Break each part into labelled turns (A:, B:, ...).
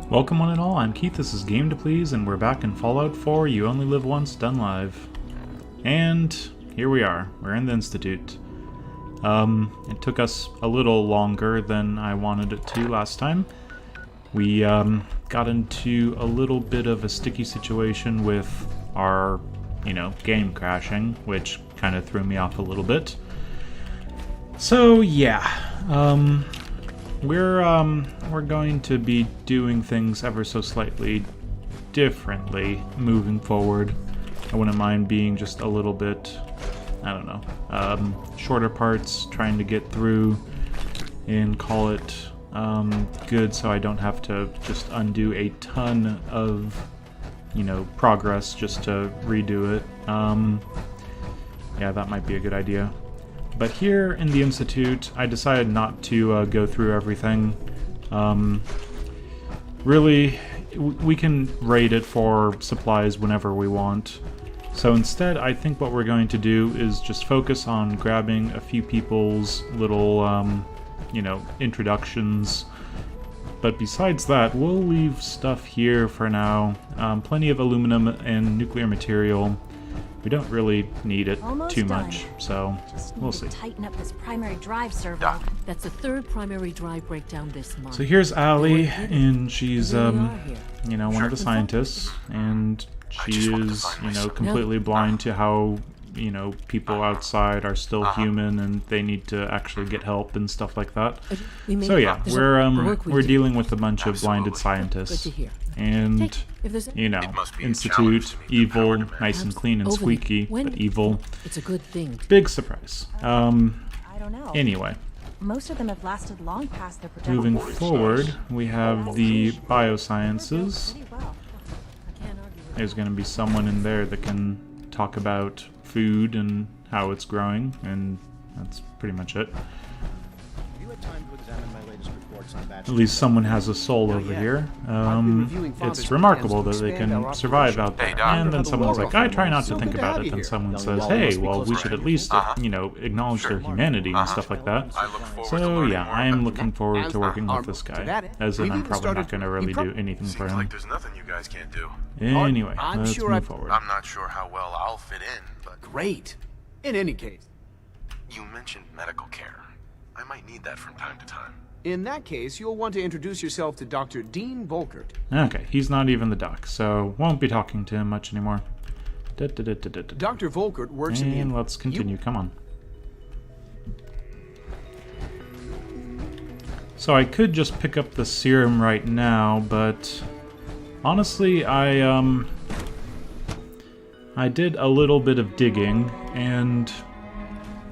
A: Welcome one and all, I'm Keith, this is Game to Please, and we're back in Fallout 4, You Only Live Once, done live. And here we are, we're in the Institute. It took us a little longer than I wanted it to last time. We got into a little bit of a sticky situation with our, game crashing, which kind of threw me off a little bit. So yeah, we're going to be doing things ever so slightly differently moving forward. I wouldn't mind being just a little bit, I don't know, shorter parts, trying to get through and call it good so I don't have to just undo a ton of, progress just to redo it. Yeah, that might be a good idea. But here in the Institute, I decided not to go through everything. Really, we can raid it for supplies whenever we want. So instead, I think what we're going to do is just focus on grabbing a few people's little, introductions. But besides that, we'll leave stuff here for now. Plenty of aluminum and nuclear material. We don't really need it too much, so we'll see.
B: Tighten up this primary drive servo.
C: Yeah.
D: That's the third primary drive breakdown this month.
A: So here's Allie, and she's, one of the scientists, and she is, completely blind to how, people outside are still human, and they need to actually get help and stuff like that. So yeah, we're dealing with a bunch of blinded scientists. And, Institute, evil, nice and clean and squeaky, but evil.
D: It's a good thing.
A: Big surprise.
B: I don't know.
A: Anyway.
B: Most of them have lasted long past their projected.
A: Moving forward, we have the biosciences.
B: Pretty well.
A: There's going to be someone in there that can talk about food and how it's growing, and that's pretty much it. At least someone has a soul over here. It's remarkable that they can survive out there. And then someone's like, I try not to think about it. Then someone says, hey, well, we should at least, acknowledge their humanity and stuff like that. So yeah, I am looking forward to working with this guy. As in, I'm probably not going to really do anything for him.
C: Like there's nothing you guys can't do.
A: Anyway, let's move forward.
C: I'm not sure how well I'll fit in, but
E: Great. In any case.
C: you mentioned medical care. I might need that from time to time.
E: In that case, you'll want to introduce yourself to Dr. Dean Volkert.
A: Okay, he's not even the doc, so won't be talking to him much anymore.
E: Dr. Volkert works in the...
A: And let's continue, come on. So I could just pick up the serum right now, but honestly, I did a little bit of digging, and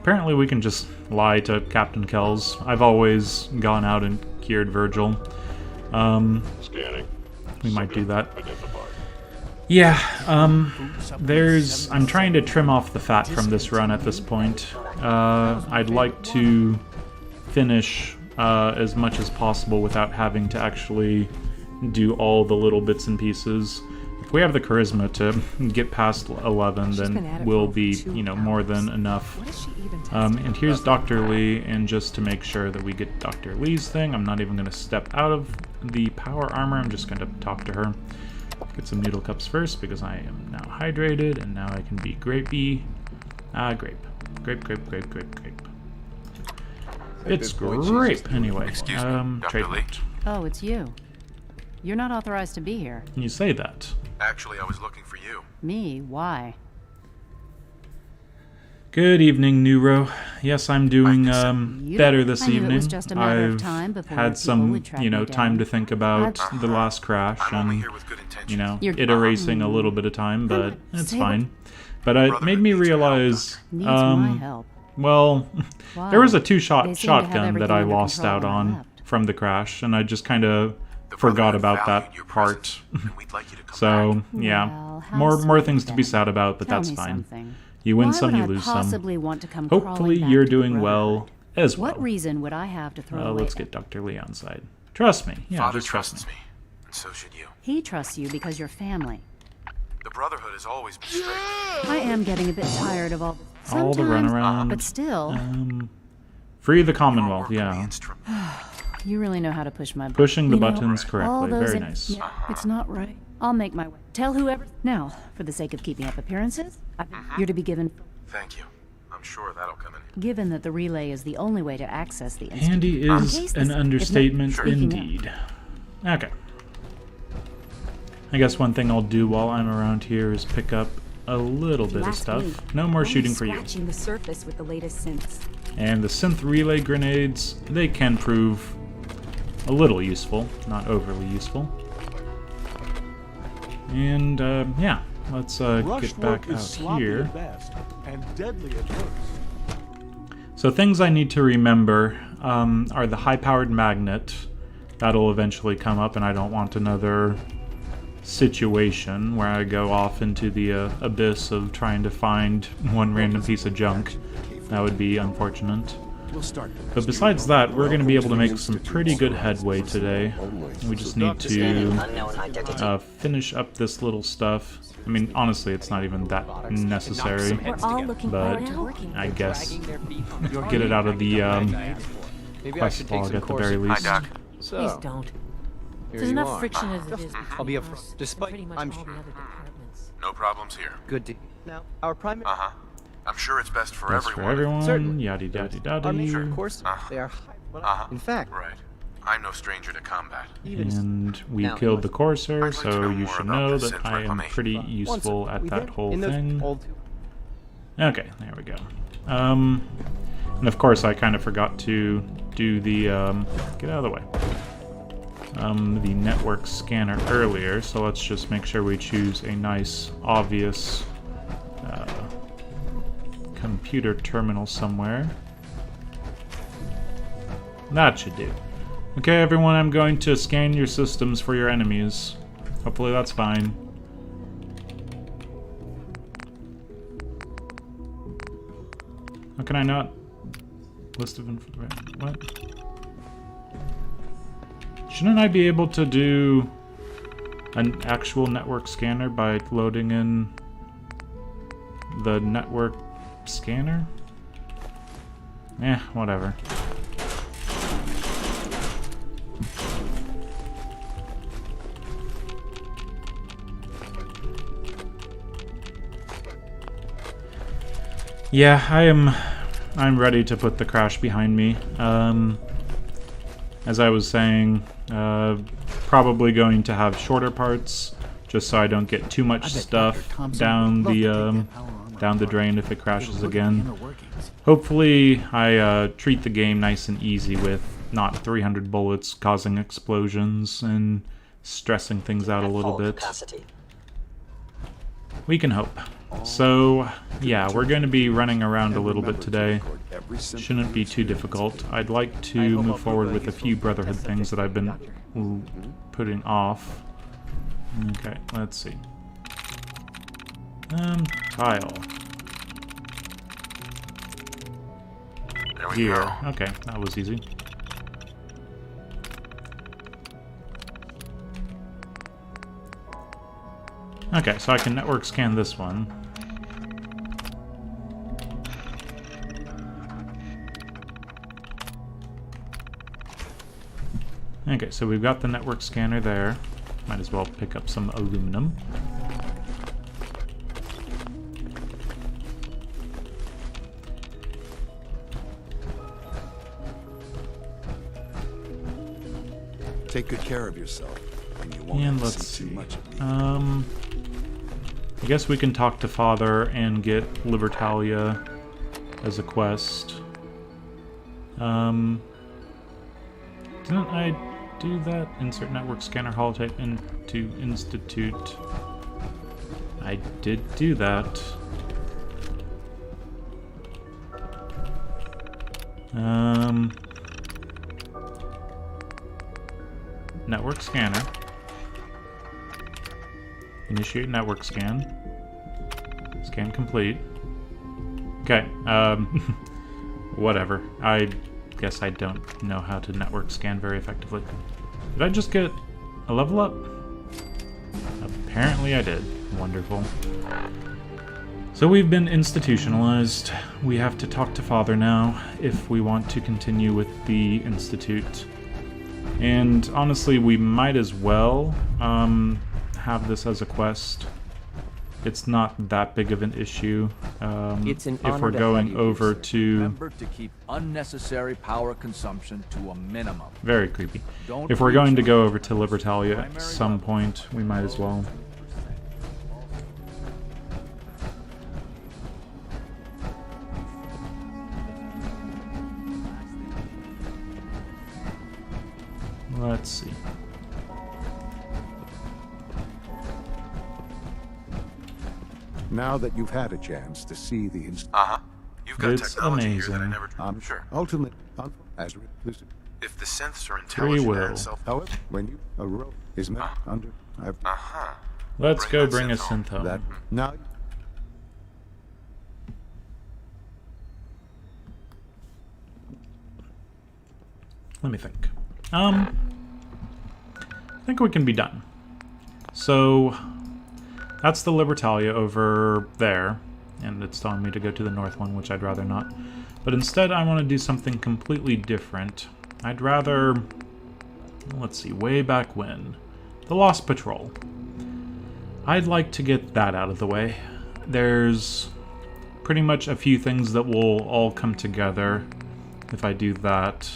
A: apparently we can just lie to Captain Kells. I've always gone out and cured Virgil.
F: Scanning.
A: We might do that. Yeah, I'm trying to trim off the fat from this run at this point. I'd like to finish as much as possible without having to actually do all the little bits and pieces. If we have the charisma to get past 11, then we'll be, more than enough. And here's Dr. Lee, and just to make sure that we get Dr. Lee's thing, I'm not even going to step out of the power armor, I'm just going to talk to her. Get some noodle cups first, because I am now hydrated, and now I can be grapey. Grape. Grape. It's grape, anyway.
C: Excuse me, Dr. Lee.
G: Oh, it's you. You're not authorized to be here.
A: You say that.
C: Actually, I was looking for you.
G: Me? Why?
A: Good evening, Neuro. Yes, I'm doing better this
G: I knew it
A: evening.
G: was just a matter of
A: I've
G: time before
A: had
G: people
A: some,
G: would track me
A: time
G: down.
A: to think about the last crash,
C: I'm only
A: and
C: here with good intentions.
A: it erasing a little bit of time, but it's
G: Say
A: fine. But it made me realize,
G: Needs my help.
A: well,
G: Why?
A: there was a
G: They
A: two-shot
G: seem to have
A: shotgun that
G: everything
A: I
G: under
A: lost
G: control
A: out
G: when I
A: on
G: left.
A: from the crash, and I just kind of
C: The
A: forgot
C: Brotherhood
A: about
C: valued
A: that
C: your
A: part.
C: presence, and we'd like you to come
A: So,
C: back.
A: yeah,
G: Well, how
A: more
G: sweet
A: things to be
G: then.
A: sad about, but
G: Tell
A: that's
G: me
A: fine.
G: something.
A: You win
G: Why
A: some,
G: would
A: you
G: I
A: lose some.
G: possibly want to come
A: Hopefully
G: crawling back
A: you're
G: to the
A: doing well
G: Brotherhood?
A: as well.
G: What reason would I have to throw away?
A: Let's get Dr. Lee on side. Trust me. Yeah,
C: Father
A: just trust
C: trusts
A: me.
C: me, and so should you.
G: He trusts you because you're family.
C: The Brotherhood has always been strict.
G: I am getting a bit tired of all
A: All the
G: sometimes,
A: runaround.
G: but still.
A: Free the
C: Your
A: Commonwealth,
C: work will be
A: yeah.
C: instrumental.
G: You really know how to push my
A: Pushing the
G: You know,
A: buttons
G: all
A: correctly.
G: those
A: Very
G: in-
A: nice.
G: Yeah, it's not right. I'll make my way. Tell whoever. Now, for the sake of keeping up appearances, you're to be given.
C: Thank you. I'm sure that'll come in.
G: Given that the relay is the only way to access the
A: Handy
G: In
A: is
G: case
A: an
G: this-
A: understatement
C: Sure.
A: indeed. Okay. I guess one thing I'll do while I'm around here is pick up a little bit of
H: ask
A: stuff.
H: me,
A: No more
H: we're
A: shooting for you.
H: Scratching the surface with the latest synths.
A: And the synth relay grenades, they can prove a little useful, not overly useful. And yeah, let's get back out here.
I: And deadly at worst.
A: So things I need to remember are the high-powered magnet. That'll eventually come up, and I don't want another situation where I go off into the abyss of trying to find one random piece of junk. That would be unfortunate. But besides that, we're going to be able to make some pretty good headway today. We just need to finish up this little stuff. I mean, honestly, it's not even that necessary,
B: We're all looking
A: but
B: forward to working.
A: I guess get it out of the
E: Maybe I
A: quest
E: should take
A: log
E: some
A: at the
E: courses.
A: very
C: Hi,
A: least.
C: Doc.
B: Please
E: So,
B: don't.
E: here
B: There's
E: you
B: enough
E: are.
B: friction as it is.
E: I'll be up
B: between us and
E: despite
B: pretty much
E: I'm
B: all
E: sure.
B: the other departments.
C: No problems here.
E: Good to now. Our primary.
C: Uh-huh. I'm sure it's best for
A: That's
C: everyone.
A: for everyone.
E: Certainly.
A: Yada yada
E: Our
A: yada.
E: major course. They are.
C: Uh-huh.
E: In fact,
C: Right. I'm no stranger to combat.
E: even
A: And we
E: Now,
A: killed the Courser,
C: I'd like to
A: so
C: know
A: you
C: more
A: should
C: about
A: know
C: the
A: that
C: synth
A: I am
C: reclamation.
A: pretty useful at that whole
E: in those
A: thing.
E: old.
A: Okay, there we go. And of course I kind of forgot to do the, get out of the way. The network scanner earlier, so let's just make sure we choose a nice, obvious, computer terminal somewhere. That should do. Okay, everyone, I'm going to scan your systems for your enemies. Hopefully that's fine. How can I not? List of what? Shouldn't I be able to do an actual network scanner by loading in the network scanner? Eh, whatever. Yeah, I'm ready to put the crash behind me. As I was saying, probably going to have shorter parts, just so I don't get too much stuff down the drain if it crashes again. Hopefully, I treat the game nice and easy with not 300 bullets causing explosions and stressing things out a little bit. We can hope. So, yeah, we're going to be running around a little bit today. Shouldn't be too difficult. I'd like to move forward with a few Brotherhood things that I've been putting off. Okay, let's see. Tile.
C: There we
A: Gear.
C: go.
A: Okay, that was easy. Okay, so I can network scan this one. Okay, so we've got the network scanner there. Might as well pick up some aluminum.
I: Take good care of yourself, and you won't
A: And
I: have to
A: let's
I: see
A: see.
I: too much of me.
A: I guess we can talk to Father and get Libertalia as a quest. Didn't I do that? Insert network scanner holotape into Institute. I did do that. Network scanner. Initiate network scan. Scan complete. Okay, whatever. I guess I don't know how to network scan very effectively. Did I just get a level up? Apparently I did. Wonderful. So we've been institutionalized. We have to talk to Father now if we want to continue with the Institute. And honestly, we might as well have this as a quest. It's not that big of an issue.
B: It's an
A: if
B: honor
A: we're
B: to
A: going
B: have you here,
A: over
B: sir.
A: to...
J: Remember to keep unnecessary power consumption to a minimum.
A: Very creepy.
J: Don't
A: If we're going to
J: reach
A: go over to Libertalia at
J: primary
A: some
J: level.
A: point, we might as well. Let's see.
I: Now that you've had a chance to see the
C: Uh-huh. You've got
A: It's
C: technology here that I
A: amazing.
C: never... Sure.
I: ultimate as listen.
C: If the synths are
A: Free
C: intelligent
A: will.
C: and self...
I: However, when you a rope is met under I've
C: Uh-huh.
A: Let's
C: Bring
A: go
C: that
A: bring a
C: synth home.
A: synth home.
I: that now
A: Let me think. I think we can be done. So, that's the Libertalia over there, and it's telling me to go to the north one, which I'd rather not. But instead, I want to do something completely different. I'd rather, let's see, way back when, the Lost Patrol. I'd like to get that out of the way. There's pretty much a few things that will all come together if I do that.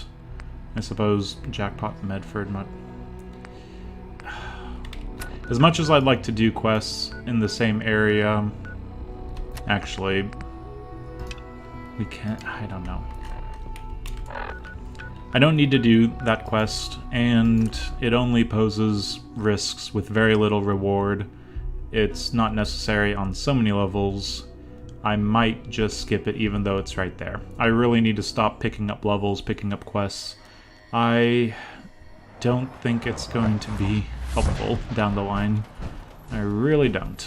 A: I suppose Jackpot Medford might... As much as I'd like to do quests in the same area, actually, we can't... I don't know. I don't need to do that quest, and it only poses risks with very little reward. It's not necessary on so many levels. I might just skip it even though it's right there. I really need to stop picking up levels, picking up quests. I don't think it's going to be helpful down the line. I really don't.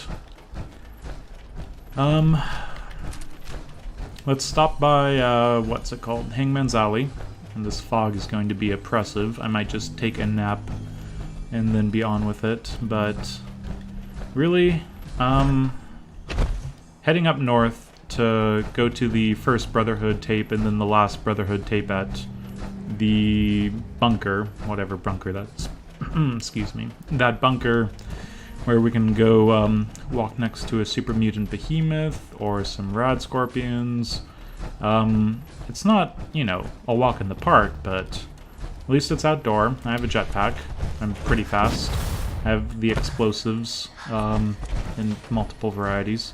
A: Let's stop by, what's it called? Hangman's Alley. And this fog is going to be oppressive. I might just take a nap and then be on with it, but really, heading up north to go to the first Brotherhood tape and then the last Brotherhood tape at the bunker, whatever bunker that's, excuse me, that bunker where we can go walk next to a super mutant behemoth or some rad scorpions. It's not, you know, a walk in the park, but at least it's outdoor. I have a jetpack. I'm pretty fast. I have the explosives in multiple varieties.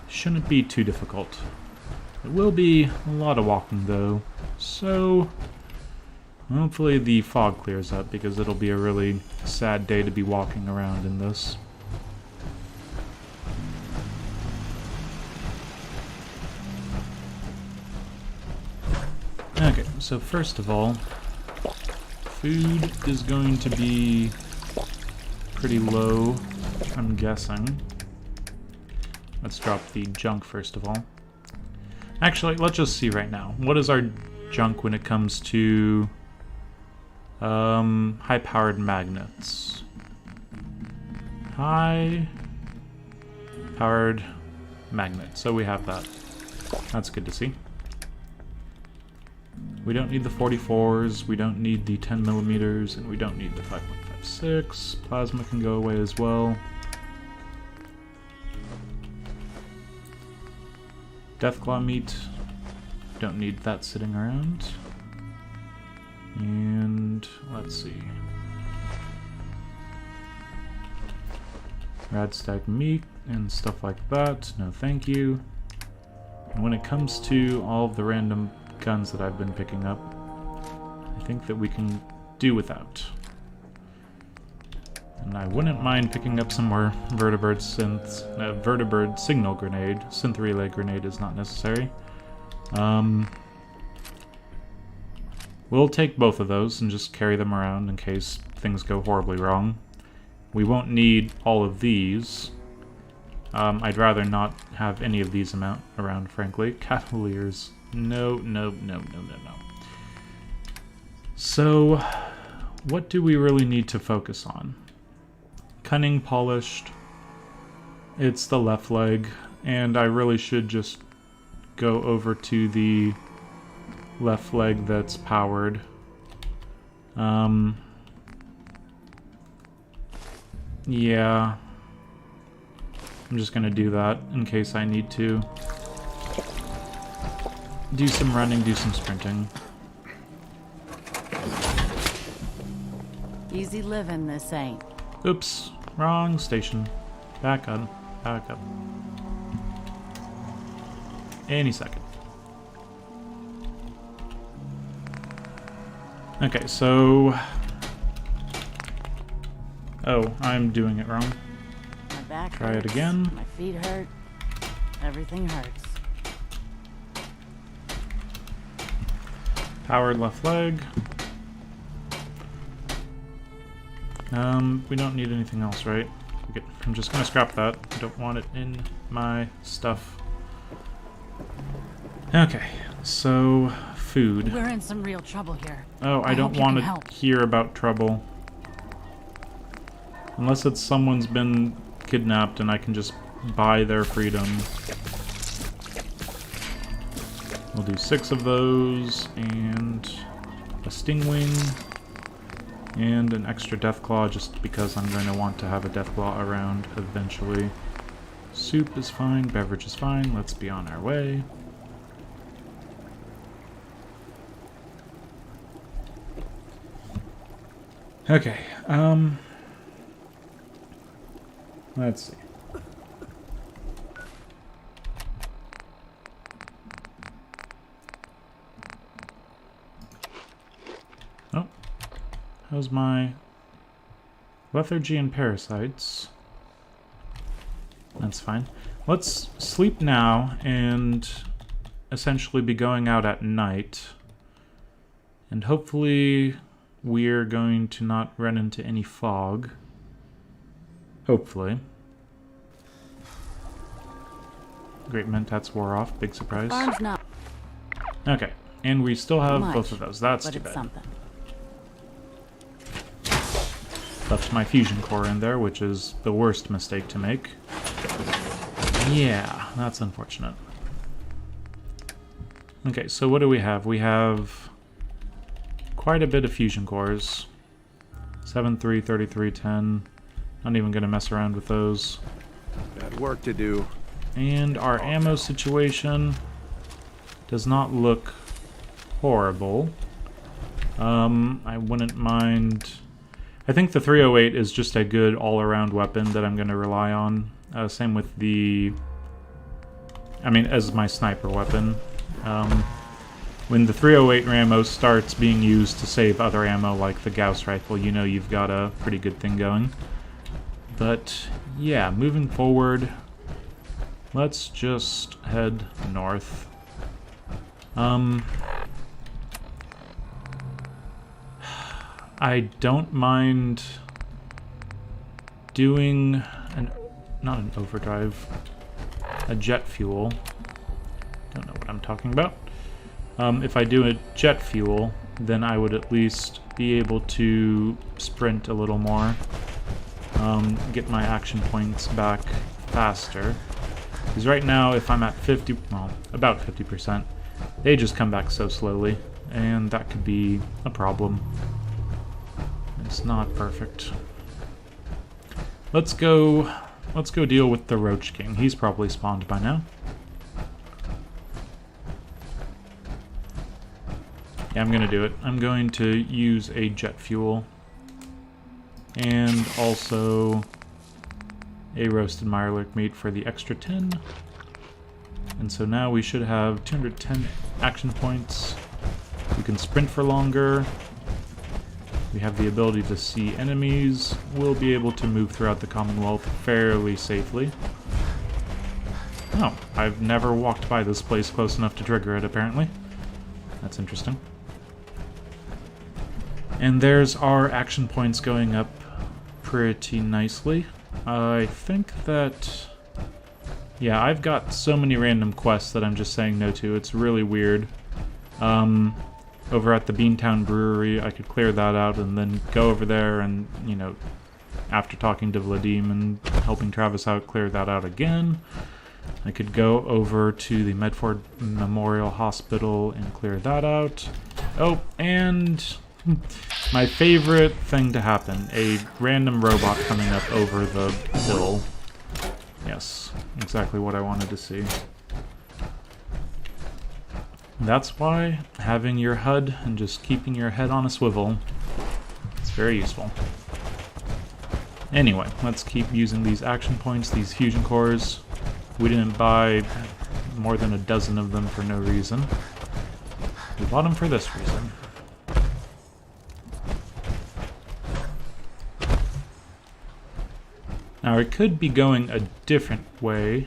A: Shouldn't be too difficult. It will be a lot of walking, though, so hopefully the fog clears up, because it'll be a really sad day to be walking around in this. Okay, so first of all, food is going to be pretty low, I'm guessing. Let's drop the junk first of all. Actually, let's just see right now. What is our junk when it comes to high-powered magnets? High-powered magnets. So we have that. That's good to see. We don't need the 44s, we don't need the 10mm, and we don't need the 5.56. Plasma can go away as well. Deathclaw meat, don't need that sitting around. And let's see. Radstag meat and stuff like that, no thank you. And when it comes to all of the random guns that I've been picking up, I think that we can do without. And I wouldn't mind picking up some more vertibird synths. Vertibird signal grenade. Synth relay grenade is not necessary. We'll take both of those and just carry them around in case things go horribly wrong. We won't need all of these. I'd rather not have any of these around, frankly. Cavaliers. No, no, no, no, no, no. So, what do we really need to focus on? Cunning, polished. It's the left leg, and I really should just go over to the left leg that's powered. Yeah. I'm just gonna do that in case I need to. Do some running, do some sprinting.
G: Easy living, this ain't.
A: Oops, wrong station. Back up, back up. Any second. Okay, so... Oh, I'm doing it wrong.
G: My back
A: Try it
G: hurts,
A: again.
G: My feet hurt. Everything hurts.
A: Powered left leg. We don't need anything else, right? Okay, I'm just gonna scrap that. I don't want it in my stuff. Okay, so food.
G: We're in some real trouble here.
A: Oh, I don't
G: hope you
A: want
G: can
A: to
G: help.
A: hear about trouble. Unless it's someone's been kidnapped and I can just buy their freedom. We'll do 6 of those, and a stingwing, and an extra deathclaw just because I'm going to want to have a deathclaw around eventually. Soup is fine, beverage is fine, let's be on our way. Okay, let's see. Oh, how's my lethargy and parasites? That's fine. Let's sleep now and essentially be going out at night. And hopefully we're going to not run into any fog. Hopefully. Great, Mentats wore off. Big surprise.
G: Farm's not
A: Okay, and we still have
G: much,
A: both of those. That's
G: but
A: too
G: it's
A: bad.
G: something.
A: Left my fusion core in there, which is the worst mistake to make. Yeah, that's unfortunate. Okay, so what do we have? We have quite a bit of fusion cores. 7, 3, 33, 10. Not even going to mess around with those.
I: Got work to do.
A: And our ammo situation does not look horrible. I wouldn't mind... I think the 308 is just a good all-around weapon that I'm going to rely on. Same with the... I mean, as my sniper weapon. When the 308 ammo starts being used to save other ammo like the Gauss rifle, you know you've got a pretty good thing going. But, yeah, moving forward, let's just head north. I don't mind doing not an overdrive, a jet fuel. Don't know what I'm talking about. If I do a jet fuel, then I would at least be able to sprint a little more, get my action points back faster. Because right now, if I'm at 50, well, about 50%, they just come back so slowly, and that could be a problem. It's not perfect. Let's go deal with the Roach King. He's probably spawned by now. Yeah, I'm gonna do it. I'm going to use a jet fuel. And also a roasted Mirelurk meat for the extra 10. And so now we should have 210 action points. We can sprint for longer. We have the ability to see enemies. We'll be able to move throughout the Commonwealth fairly safely. Oh, I've never walked by this place close enough to trigger it, apparently. That's interesting. And there's our action points going up pretty nicely. I think that... yeah, I've got so many random quests that I'm just saying no to. It's really weird. Over at the Beantown Brewery, I could clear that out and then go over there and, you know, after talking to Vladim and helping Travis out, clear that out again. I could go over to the Medford Memorial Hospital and clear that out. Oh, and My favorite thing to happen. A random robot coming up over the hill. Yes, exactly what I wanted to see. That's why having your HUD and just keeping your head on a swivel is very useful. Anyway, let's keep using these action points, these fusion cores. We didn't buy more than a dozen of them for no reason. We bought them for this reason. Now, it could be going a different way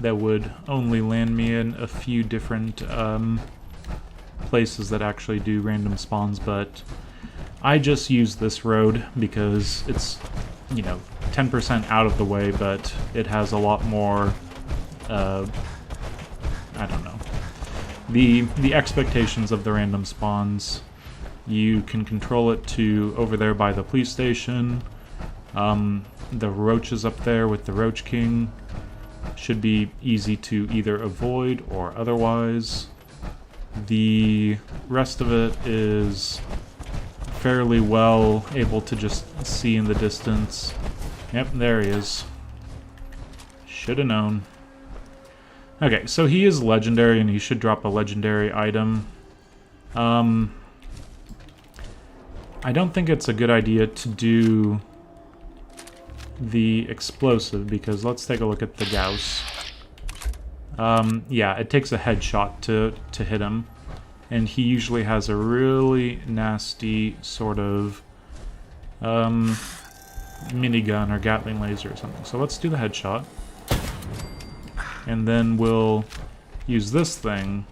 A: that would only land me in a few different places that actually do random spawns, but I just use this road because it's, you know, 10% out of the way, but it has a lot more, I don't know. The expectations of the random spawns, you can control it to over there by the police station. The roaches up there with the Roach King should be easy to either avoid or otherwise. The rest of it is fairly well able to just see in the distance. Yep, there he is. Should have known. Okay, so he is legendary and he should drop a legendary item. I don't think it's a good idea to do the explosive because let's take a look at the Gauss. Yeah, it takes a headshot to hit him, and he usually has a really nasty sort of minigun or Gatling laser or something. So let's do the headshot, and then we'll use this thing.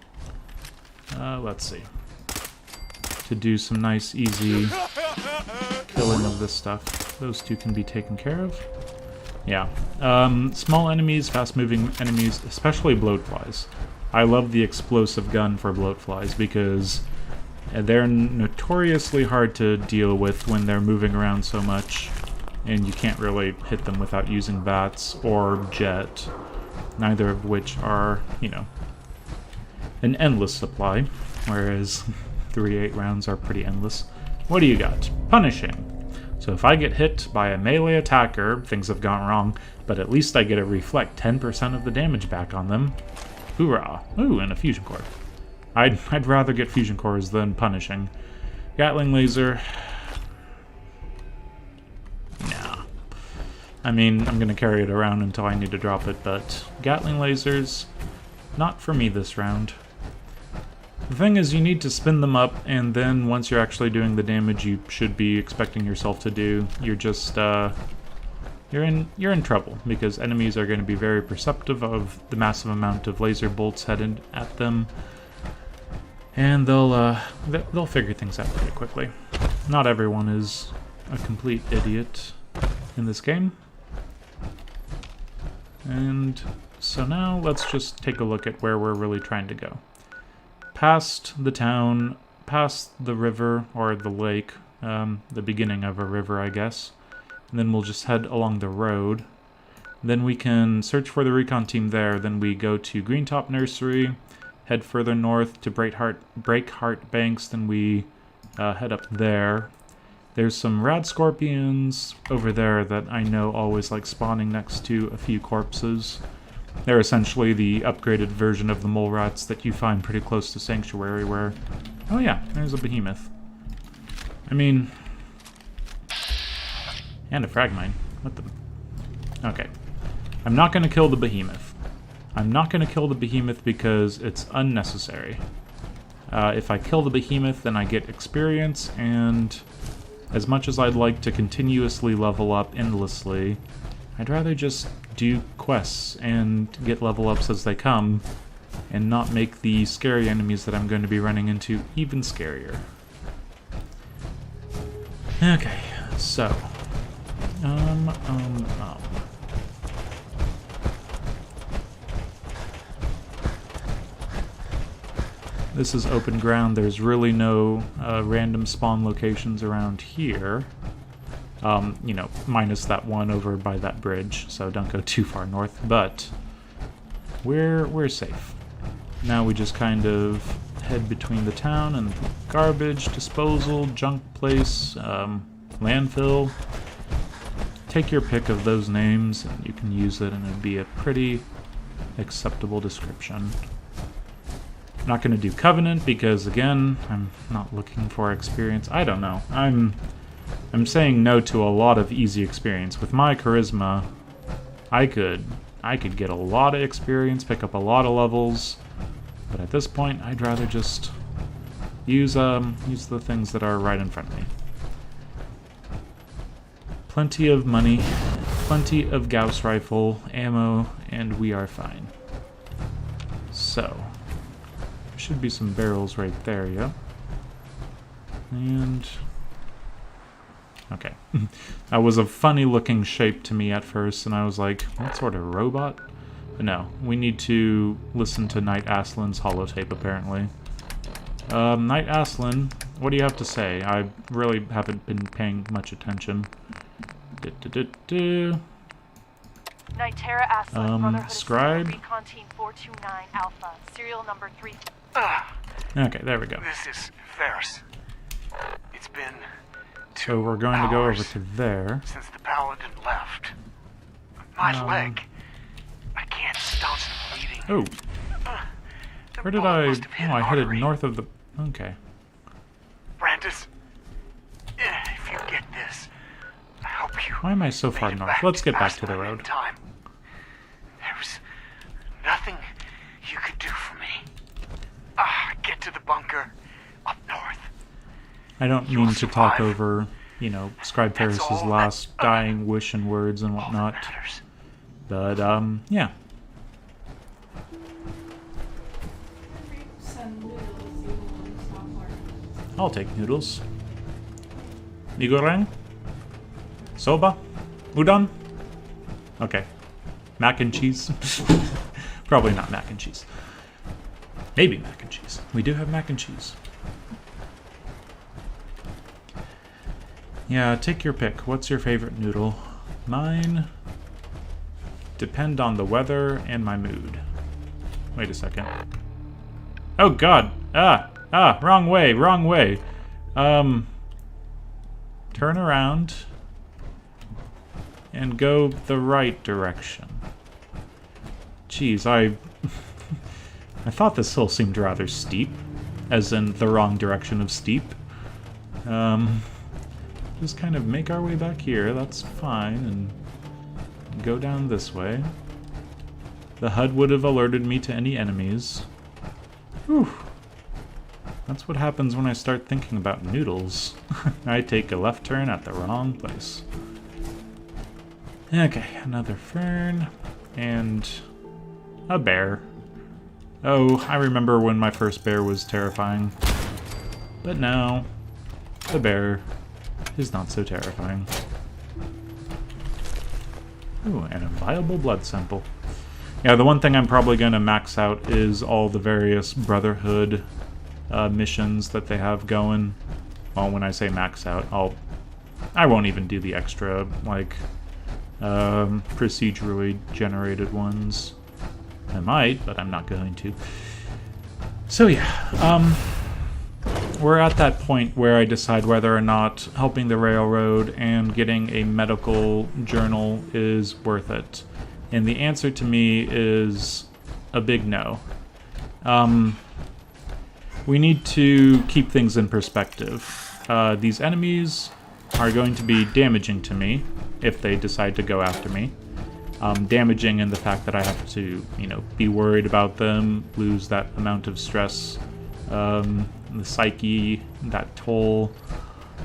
A: Let's see, to do some nice easy killing of this stuff. Those two can be taken care of. Yeah. Small enemies, fast-moving enemies, especially bloatflies. I love the explosive gun for bloatflies because they're notoriously hard to deal with when they're moving around so much, and you can't really hit them without using bats or jet, neither of which are, you know, an endless supply, whereas 3-8 rounds are pretty endless. What do you got? Punishing. So if I get hit by a melee attacker, things have gone wrong, but at least I get to reflect 10% of the damage back on them. Hoorah! Ooh, and a fusion core. I'd rather get fusion cores than punishing. Gatling laser. Nah. I mean, I'm gonna carry it around until I need to drop it, but Gatling lasers, not for me this round. The thing is, you need to spin them up, and then once you're actually doing the damage you should be expecting yourself to do, you're just, you're in trouble, because enemies are going to be very perceptive of the massive amount of laser bolts headed at them, and they'll figure things out pretty quickly. Not everyone is a complete idiot in this game. And so now let's just take a look at where we're really trying to go. Past the town, past the river, or the lake, the beginning of a river, I guess. And then we'll just head along the road. Then we can search for the recon team there, then we go to Greentop Nursery, head further north to Breakheart Banks, then we head up there. There's some rad scorpions over there that I know always like spawning next to a few corpses. They're essentially the upgraded version of the mole rats that you find pretty close to Sanctuary where... Oh yeah, there's a behemoth. I mean... And a frag mine. What the... Okay. I'm not going to kill the behemoth. I'm not going to kill the behemoth because it's unnecessary. If I kill the behemoth, then I get experience, and as much as I'd like to continuously level up endlessly, I'd rather just do quests and get level ups as they come, and not make the scary enemies that I'm going to be running into even scarier. Okay, so... This is open ground. There's really no random spawn locations around here. You know, minus that one over by that bridge, so don't go too far north, but we're safe. Now we just kind of head between the town and garbage disposal, junk place, landfill. Take your pick of those names and you can use it, and it'd be a pretty acceptable description. I'm not going to do Covenant because, again, I'm not looking for experience. I don't know. I'm saying no to a lot of easy experience. With my charisma, I could get a lot of experience, pick up a lot of levels, but at this point, I'd rather just use the things that are right in front of me. Plenty of money, plenty of Gauss rifle, ammo, and we are fine. So, should be some barrels right there, yep. And okay. That was a funny looking shape to me at first, and I was like, what sort of robot? But no, we need to listen to Knight Aslan's holotape, apparently. Knight Aslan, what do you have to say? I really haven't been paying much attention.
K: Knight Terra Aslan, Brotherhood of Steel,
A: scribe?
K: Recon Team 429 Alpha, serial number 3.
A: Okay, there we go.
C: This is Ferris. It's been
A: So we're going to go over to there.
C: since the paladin left. My leg. I can't stop bleeding.
A: Oh,
C: The
A: where did
C: bullet must have hit
A: Oh, I
C: an
A: headed
C: artery.
A: north of the... Okay.
C: Brandis, if you get this, I hope you.
A: Why am I so far
C: make it
A: north? Let's get back to the
C: Aslan in
A: road.
C: time. There was nothing you could do for me. Get to the bunker up north.
A: I don't
C: You'll
A: mean to talk
C: survive.
A: over, you know, Scribe
C: That's
A: Ferris's
C: all
A: last
C: that-
A: dying wish and words and
C: All that
A: whatnot.
C: matters.
A: But, yeah. I'll take noodles. Mee goreng? Soba? Udon? Okay. Mac and cheese? Probably not mac and cheese. Maybe mac and cheese. We do have mac and cheese. Yeah, take your pick. What's your favorite noodle? Mine depend on the weather and my mood. Wait a second. Oh god! Wrong way, wrong way. Turn around and go the right direction. Jeez, I thought this hill seemed rather steep, as in the wrong direction of steep. Just kind of make our way back here, that's fine, and go down this way. The HUD would have alerted me to any enemies. Whew. That's what happens when I start thinking about noodles. I take a left turn at the wrong place. Okay, another fern, and a bear. Oh, I remember when my first bear was terrifying. But now, the bear is not so terrifying. Ooh, and a viable blood sample. Yeah, the one thing I'm probably going to max out is all the various Brotherhood missions that they have going. Well, when I say max out, I won't even do the extra, like, procedurally generated ones. I might, but I'm not going to. So yeah, we're at that point where I decide whether or not helping the railroad and getting a medical journal is worth it. And the answer to me is a big no. We need to keep things in perspective. These enemies are going to be damaging to me if they decide to go after me. Damaging in the fact that I have to, you know, be worried about them, lose that amount of stress, the psyche, that toll,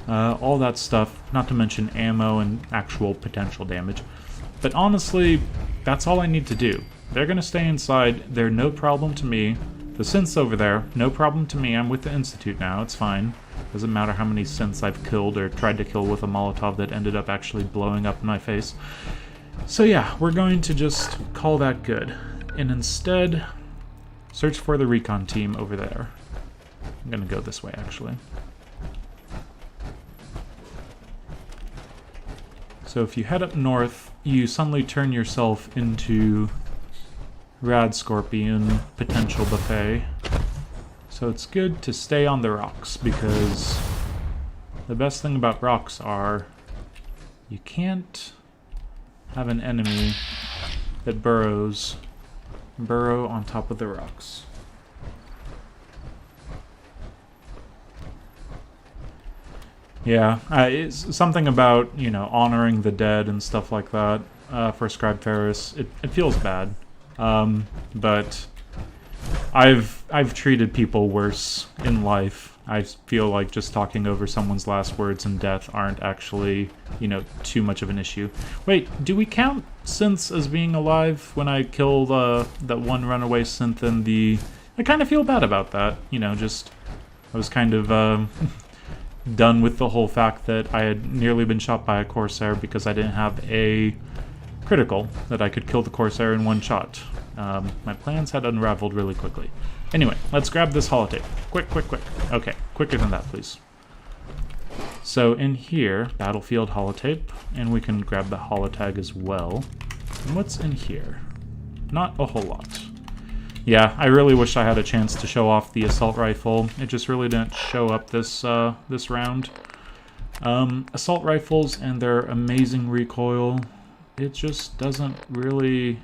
A: all that stuff, not to mention ammo and actual potential damage. But honestly, that's all I need to do. They're gonna stay inside, they're no problem to me. The synths over there, no problem to me. I'm with the Institute now, it's fine. Doesn't matter how many synths I've killed or tried to kill with a Molotov that ended up actually blowing up in my face. So yeah, we're going to just call that good. And instead, search for the recon team over there. I'm gonna go this way, actually. So if you head up north, you suddenly turn yourself into Rad Scorpion Potential Buffet. So So it's good to stay on the rocks, because the best thing about rocks are you can't have an enemy that burrow on top of the rocks. Yeah, it's something about, you know, honoring the dead and stuff like that for Scribe Ferris. It feels bad, but I've treated people worse in life. I feel like just talking over someone's last words in death aren't actually, you know, too much of an issue. Wait, do we count synths as being alive when I kill that one runaway synth in the... I kind of feel bad about that, you know, just... I was kind of done with the whole fact that I had nearly been shot by a Corsair because I didn't have a critical that I could kill the Corsair in one shot. My plans had unraveled really quickly. Anyway, let's grab this holotape. Quick, quick, quick. Okay, quicker than that, please. So in here, Battlefield holotape, and we can grab the holotag as well. And what's in here? Not a whole lot. Yeah, I really wish I had a chance to show off the assault rifle. It just really didn't show up this this round. Assault rifles and their amazing recoil, it just doesn't really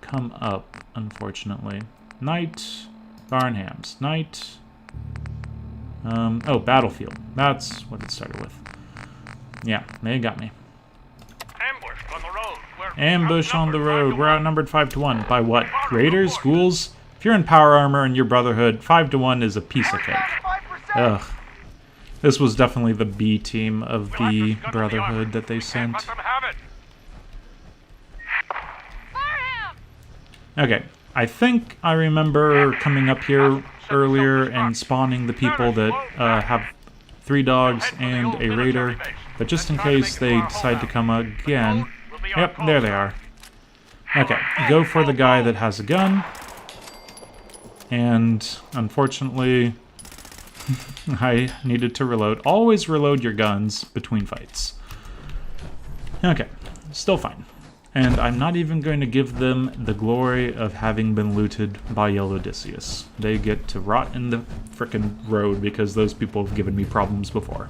A: come up, unfortunately. Knight, Barnham's. Knight. Oh, Battlefield. That's what it started with. Yeah, they got me.
C: Ambush on the road.
A: Ambush on the road. We're outnumbered 5 to 1. By what? Raiders? Ghouls? If you're in power armor and you're Brotherhood, 5 to 1 is a piece of cake. Ugh. This was definitely the B team of the Brotherhood that they sent. Okay, I think I remember coming up here earlier and spawning the people that have 3 dogs and a raider, but just in case they decide to come again... Yep, there they are. Okay, go for the guy that has a gun, and unfortunately I needed to reload. Always reload your guns between fights. Okay, still fine. And I'm not even going to give them the glory of having been looted by Yolo. They get to rot in the frickin' road because those people have given me problems before.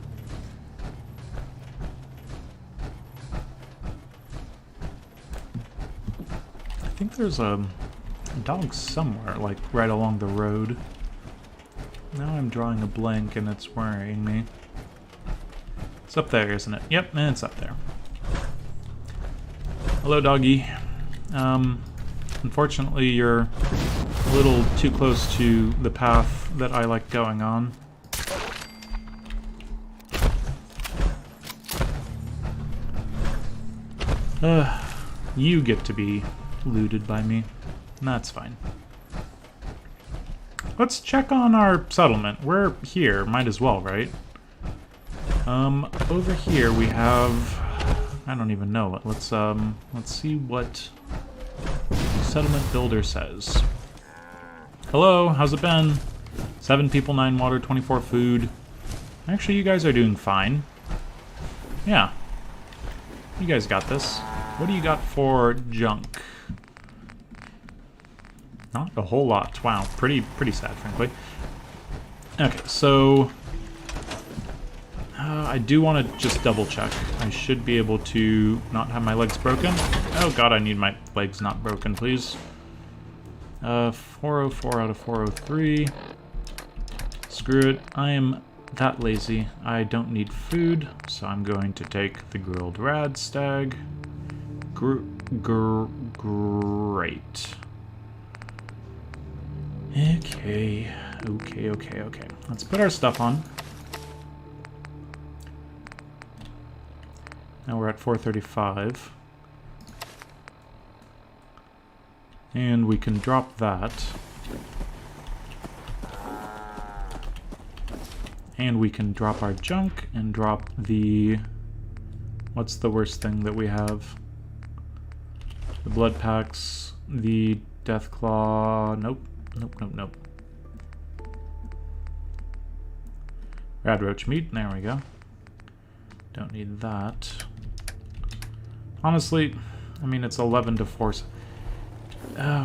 A: I think there's a dog somewhere, like right along the road. Now I'm drawing a blank and it's worrying me. It's up there, isn't it? Yep, and it's up there. Hello, doggy. Unfortunately, you're a little too close to the path that I like going on. You get to be looted by me. That's fine. Let's check on our settlement. We're here. Might as well, right? Over here we have... I don't even know. Let's see what Settlement Builder says. Hello, how's it been? 7 people, 9 water, 24 food. Actually, you guys are doing fine. Yeah. You guys got this. What do you got for junk? Not a whole lot. Wow, pretty sad, frankly. Okay, so... I do want to just double check. I should be able to not have my legs broken. Oh god, I need my legs not broken, please. 404 out of 403. Screw it. I am that lazy. I don't need food, so I'm going to take the grilled rad stag. Great. Okay. Let's put our stuff on. Now we're at 435. And we can drop that. And we can drop our junk and drop the... What's the worst thing that we have? The blood packs, the death claw... Nope. Radroach meat, there we go. Don't need that. Honestly, I mean, it's 11 to 4.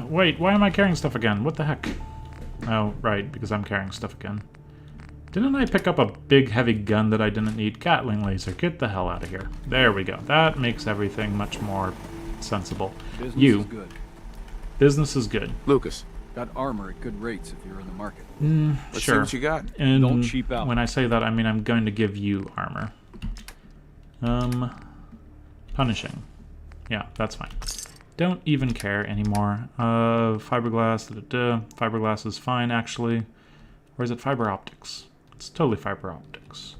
A: Wait, why am I carrying stuff again? What the heck? Oh, right, because I'm carrying stuff again. Didn't I pick up a big heavy gun that I didn't need? Gatling laser, get the hell out of here. There we go. That makes everything much more sensible.
J: Business
A: You.
J: is good.
A: Business is good.
E: Lucas,
J: Got armor at good rates if you're in the market.
E: let's
A: Sure.
E: see what you got.
A: And
J: Don't cheap out.
A: when I say that, I mean I'm going to give you armor. Punishing. Yeah, that's fine. Don't even care anymore. Fiberglass, fiberglass is fine, actually. Or is it fiber optics? It's totally fiber optics.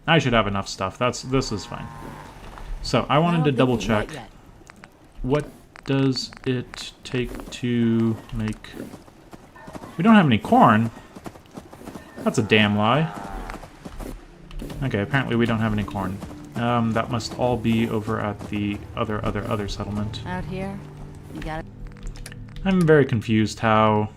A: I should have enough stuff. This is fine. So, I wanted to double check. What does it take to make... We don't have any corn. That's a damn lie. Okay, apparently we don't have any corn. That must all be over at the other settlement.
G: Out here, you got it.
A: I'm very confused how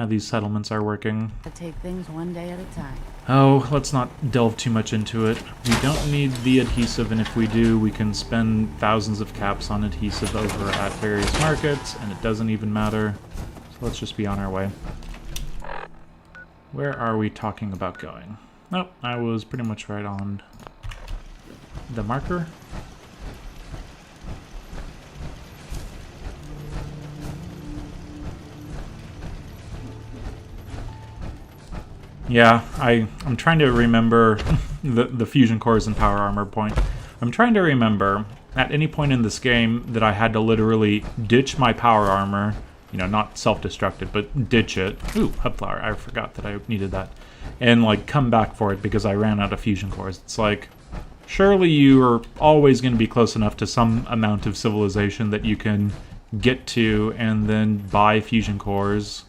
A: these settlements are working.
G: Take things one day at a time.
A: Oh, let's not delve too much into it. We don't need the adhesive, and if we do, we can spend thousands of caps on adhesive over at various markets, and it doesn't even matter. So let's just be on our way. Where are we talking about going? Nope, I was pretty much right on the marker. Yeah, I'm trying to remember the fusion cores and power armor point. I'm trying to remember at any point in this game that I had to literally ditch my power armor, you know, not self-destructed, but ditch it. Ooh, hub flower, I forgot that I needed that. And like come back for it because I ran out of fusion cores. It's like, surely you are always going to be close enough to some amount of civilization that you can get to and then buy fusion cores.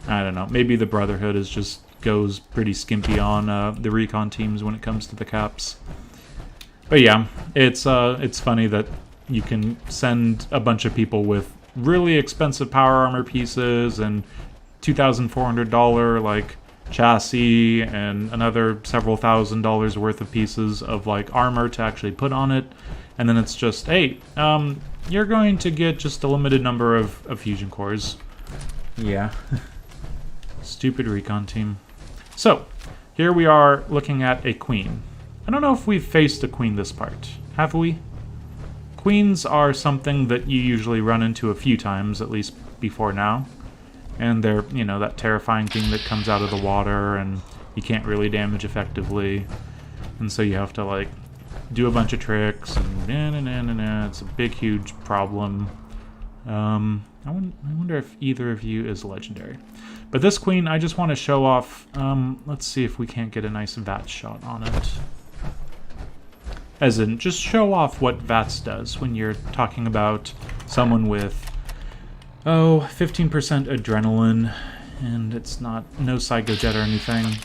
A: I don't know, maybe the Brotherhood is just goes pretty skimpy on the recon teams when it comes to the caps. But yeah, it's funny that you can send a bunch of people with really expensive power armor pieces and $2,400 like chassis and another several $1,000s worth of pieces of like armor to actually put on it, and then it's just, hey, you're going to get just a limited number of fusion cores. Yeah. Stupid recon team. So, here we are looking at a queen. I don't know if we've faced a queen this part. Have we? Queens are something that you usually run into a few times, at least before now. And they're, you know, that terrifying thing that comes out of the water and you can't really damage effectively. And so you have to, like, do a bunch of tricks and it's a big, huge problem. I wonder if either of you is legendary. But this queen, I just want to show off. Let's see if we can't get a nice VATS shot on it. As in, just show off what VATS does when you're talking about someone with, 15% adrenaline, and it's no psychojet or anything.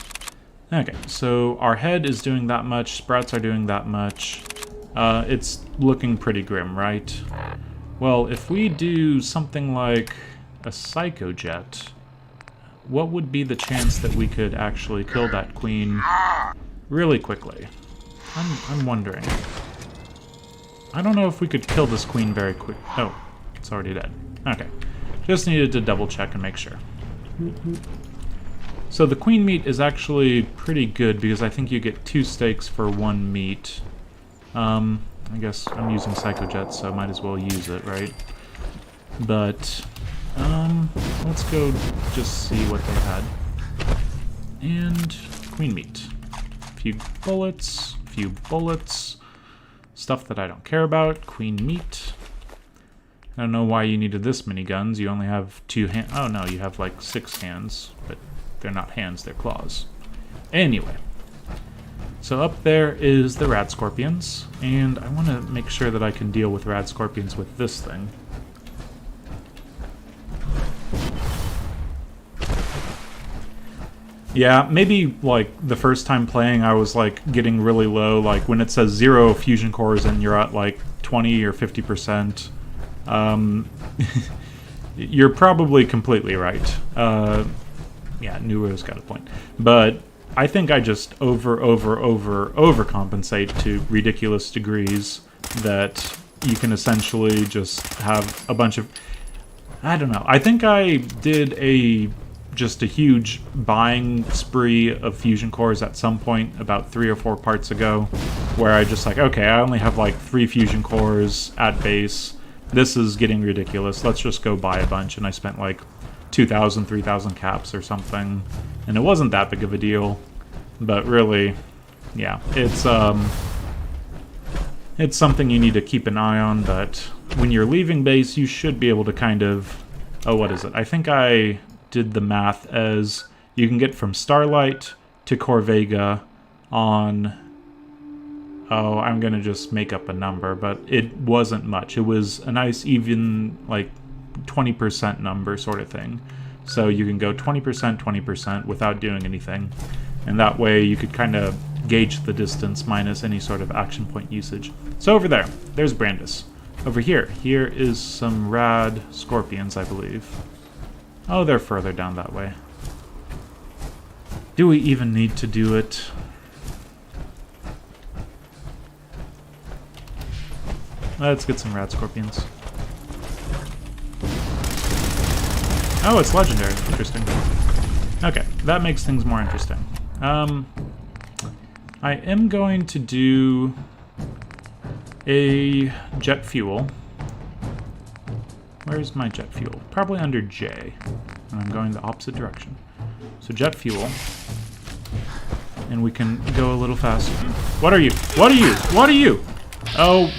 A: Okay, so our head is doing that much, sprouts are doing that much. It's looking pretty grim, right? Well, if we do something like a psychojet, what would be the chance that we could actually kill that queen really quickly? I'm wondering. I don't know if we could kill this queen very quick. Oh, it's already dead. Okay. Just needed to double check and make sure. So the queen meat is actually pretty good because I think you get 2 steaks for 1 meat. I guess I'm using psychojet, so I might as well use it, right? But let's go just see what they had. And queen meat. Few bullets, stuff that I don't care about. Queen meat. I don't know why you needed this many guns. You only have 2 hands. Oh no, you have like 6 hands, but they're not hands, they're claws. Anyway. So up there is the rad scorpions, and I want to make sure that I can deal with rad scorpions with this thing. Yeah, maybe like the first time playing I was like getting really low, like when it says 0 fusion cores and you're at like 20 or 50%. You're probably completely right. Yeah, Nuro's got a point. But I think I just overcompensate to ridiculous degrees that you can essentially just have a bunch of... I don't know. I think I did a just a huge buying spree of fusion cores at some point about 3 or 4 parts ago, where I just like, okay, I only have like 3 fusion cores at base. This is getting ridiculous. Let's just go buy a bunch. And I spent like 2,000, 3,000 caps or something. And it wasn't that big of a deal. But really, yeah, it's something you need to keep an eye on. But when you're leaving base, you should be able to kind of... Oh, what is it? I think I did the math as you can get from Starlight to Corvega on... Oh, I'm going to just make up a number, but it wasn't much. It was a nice even, like, 20% number sort of thing. So you can go 20%, 20% without doing anything. And that way you could kind of gauge the distance minus any sort of action point usage. So over there's Brandis. Over here is some rad scorpions, I believe. Oh, they're further down that way. Do we even need to do it? Let's get some rad scorpions. Oh, it's legendary. Interesting. Okay, that makes things more interesting. I am going to do a jet fuel. Where's my jet fuel? Probably under J. And I'm going the opposite direction. So jet fuel. And we can go a little faster. What are you? What are you? What are you? Oh,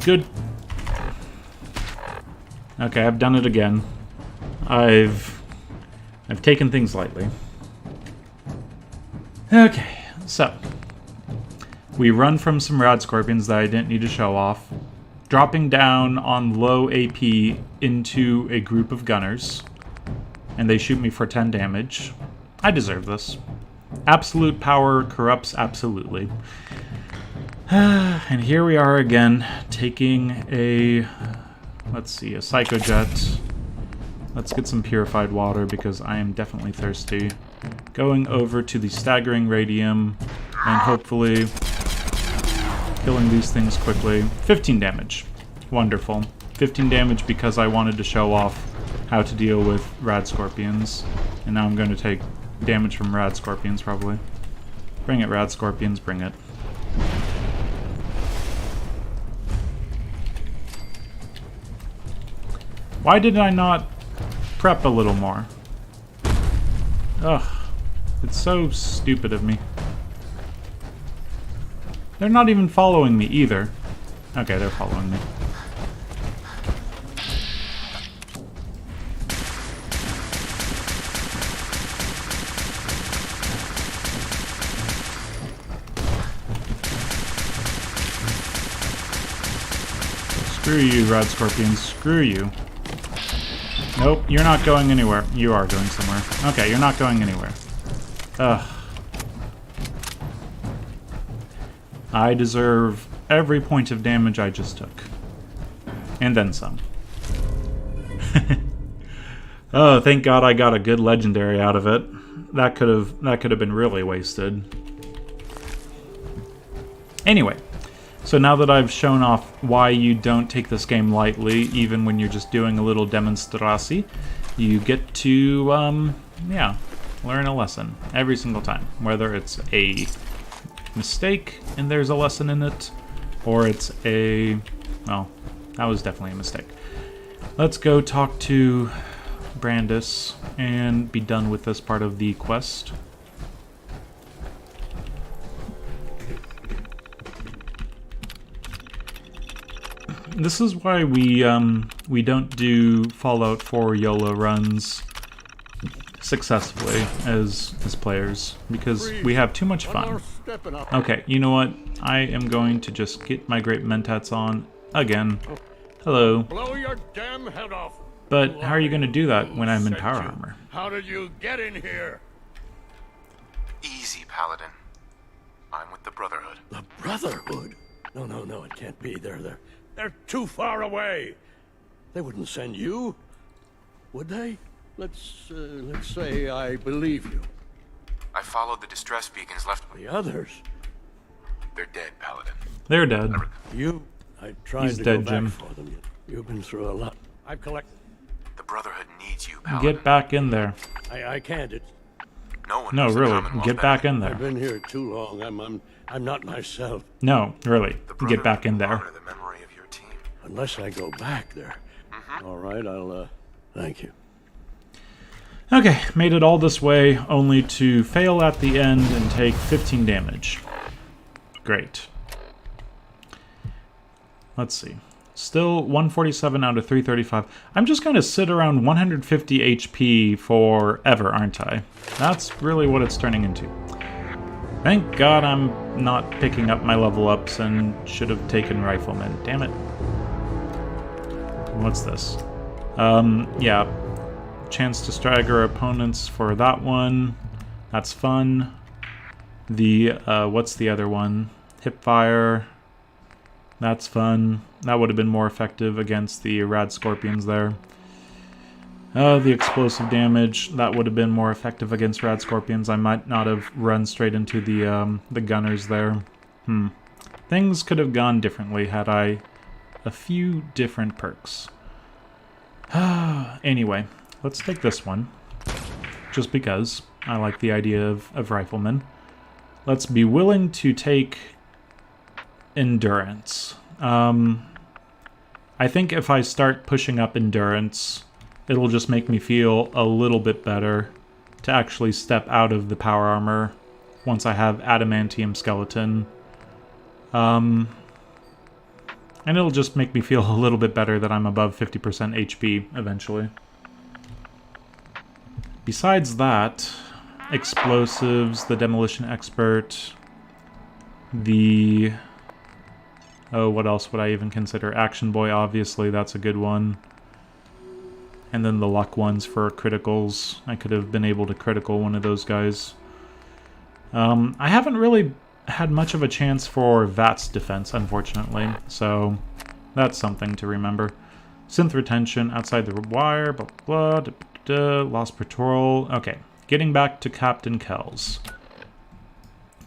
A: good. Okay, I've done it again. I've taken things lightly. Okay, so we run from some rad scorpions that I didn't need to show off, dropping down on low AP into a group of gunners, and they shoot me for 10 damage. I deserve this. Absolute power corrupts absolutely. And here we are again, taking a, let's see, a Psychojet. Let's get some purified water because I am definitely thirsty. Going over to the staggering radium and hopefully killing these things quickly. 15 damage. Wonderful. 15 damage because I wanted to show off how to deal with rad scorpions. And now I'm going to take damage from rad scorpions probably. Bring it, rad scorpions, bring it. Why did I not prep a little more? Ugh. It's so stupid of me. They're not even following me either. Okay, they're following me. Screw you, rad scorpions. Screw you. Nope, you're not going anywhere. You are going somewhere. Okay, you're not going anywhere. Ugh. I deserve every point of damage I just took. And then some. Oh, thank God I got a good legendary out of it. That could have been really wasted. Anyway, so now that I've shown off why you don't take this game lightly, even when you're just doing a little demonstrasi, you get to, yeah, learn a lesson every single time. Whether it's a mistake and there's a lesson in it, or it's a... well, that was definitely a mistake. Let's go talk to Brandis and be done with this part of the quest. This is why we don't do Fallout 4 YOLO runs successfully as players, because we have too much fun. Okay, you know what? I am going to just get my great mentats on again. Hello.
F: Blow your damn head off.
A: But how are you going to do that when I'm in power armor?
F: How did you get in here?
C: Easy, Paladin. I'm with the Brotherhood.
F: The Brotherhood? No, it can't be. They're too far away. They wouldn't send you, would they? Let's say I believe you.
C: I followed the distress beacons left by
F: The others?
C: They're dead, Paladin.
A: They're dead.
F: I tried
A: He's
F: to
A: dead,
F: go
A: Jim.
F: back for them. You've been through a lot. I've collected.
I: The Brotherhood needs you, Paladin.
A: Get back in there.
F: I can't. It's,
I: No one
A: No,
I: knows the
A: really.
I: Commonwealth
A: Get
I: better
A: back
I: than
A: in
F: I've
A: there.
F: been here too long. I'm not myself.
A: No, really.
I: the
A: Get back
I: Brotherhood
A: in
I: will
A: there.
I: honor the memory of your team.
F: Unless I go back there. All right, I'll, thank you.
A: Okay, made it all this way, only to fail at the end and take 15 damage. Great. Let's see. Still 147 out of 335. I'm just going to sit around 150 HP forever, aren't I? That's really what it's turning into. Thank God I'm not picking up my level ups and should have taken Rifleman. Damn it. What's this? Yeah. Chance to stagger opponents for that one. That's fun. The, what's the other one? Hipfire. That's fun. That would have been more effective against the rad scorpions there. The explosive damage. That would have been more effective against rad scorpions. I might not have run straight into the gunners there. Things could have gone differently had I a few different perks. Anyway, let's take this one. Just because I like the idea of riflemen. Let's be willing to take endurance. I think if I start pushing up endurance, it'll just make me feel a little bit better to actually step out of the power armor once I have adamantium skeleton. And it'll just make me feel a little bit better that I'm above 50% HP eventually. Besides that, explosives, the demolition expert, the... Oh, what else would I even consider? Action Boy, obviously, that's a good one. And then the luck ones for criticals. I could have been able to critical one of those guys. I haven't really had much of a chance for VATS defense, unfortunately, so that's something to remember. Synth retention outside the wire, blah, blah, blah, lost patrol. Okay, getting back to Captain Kells.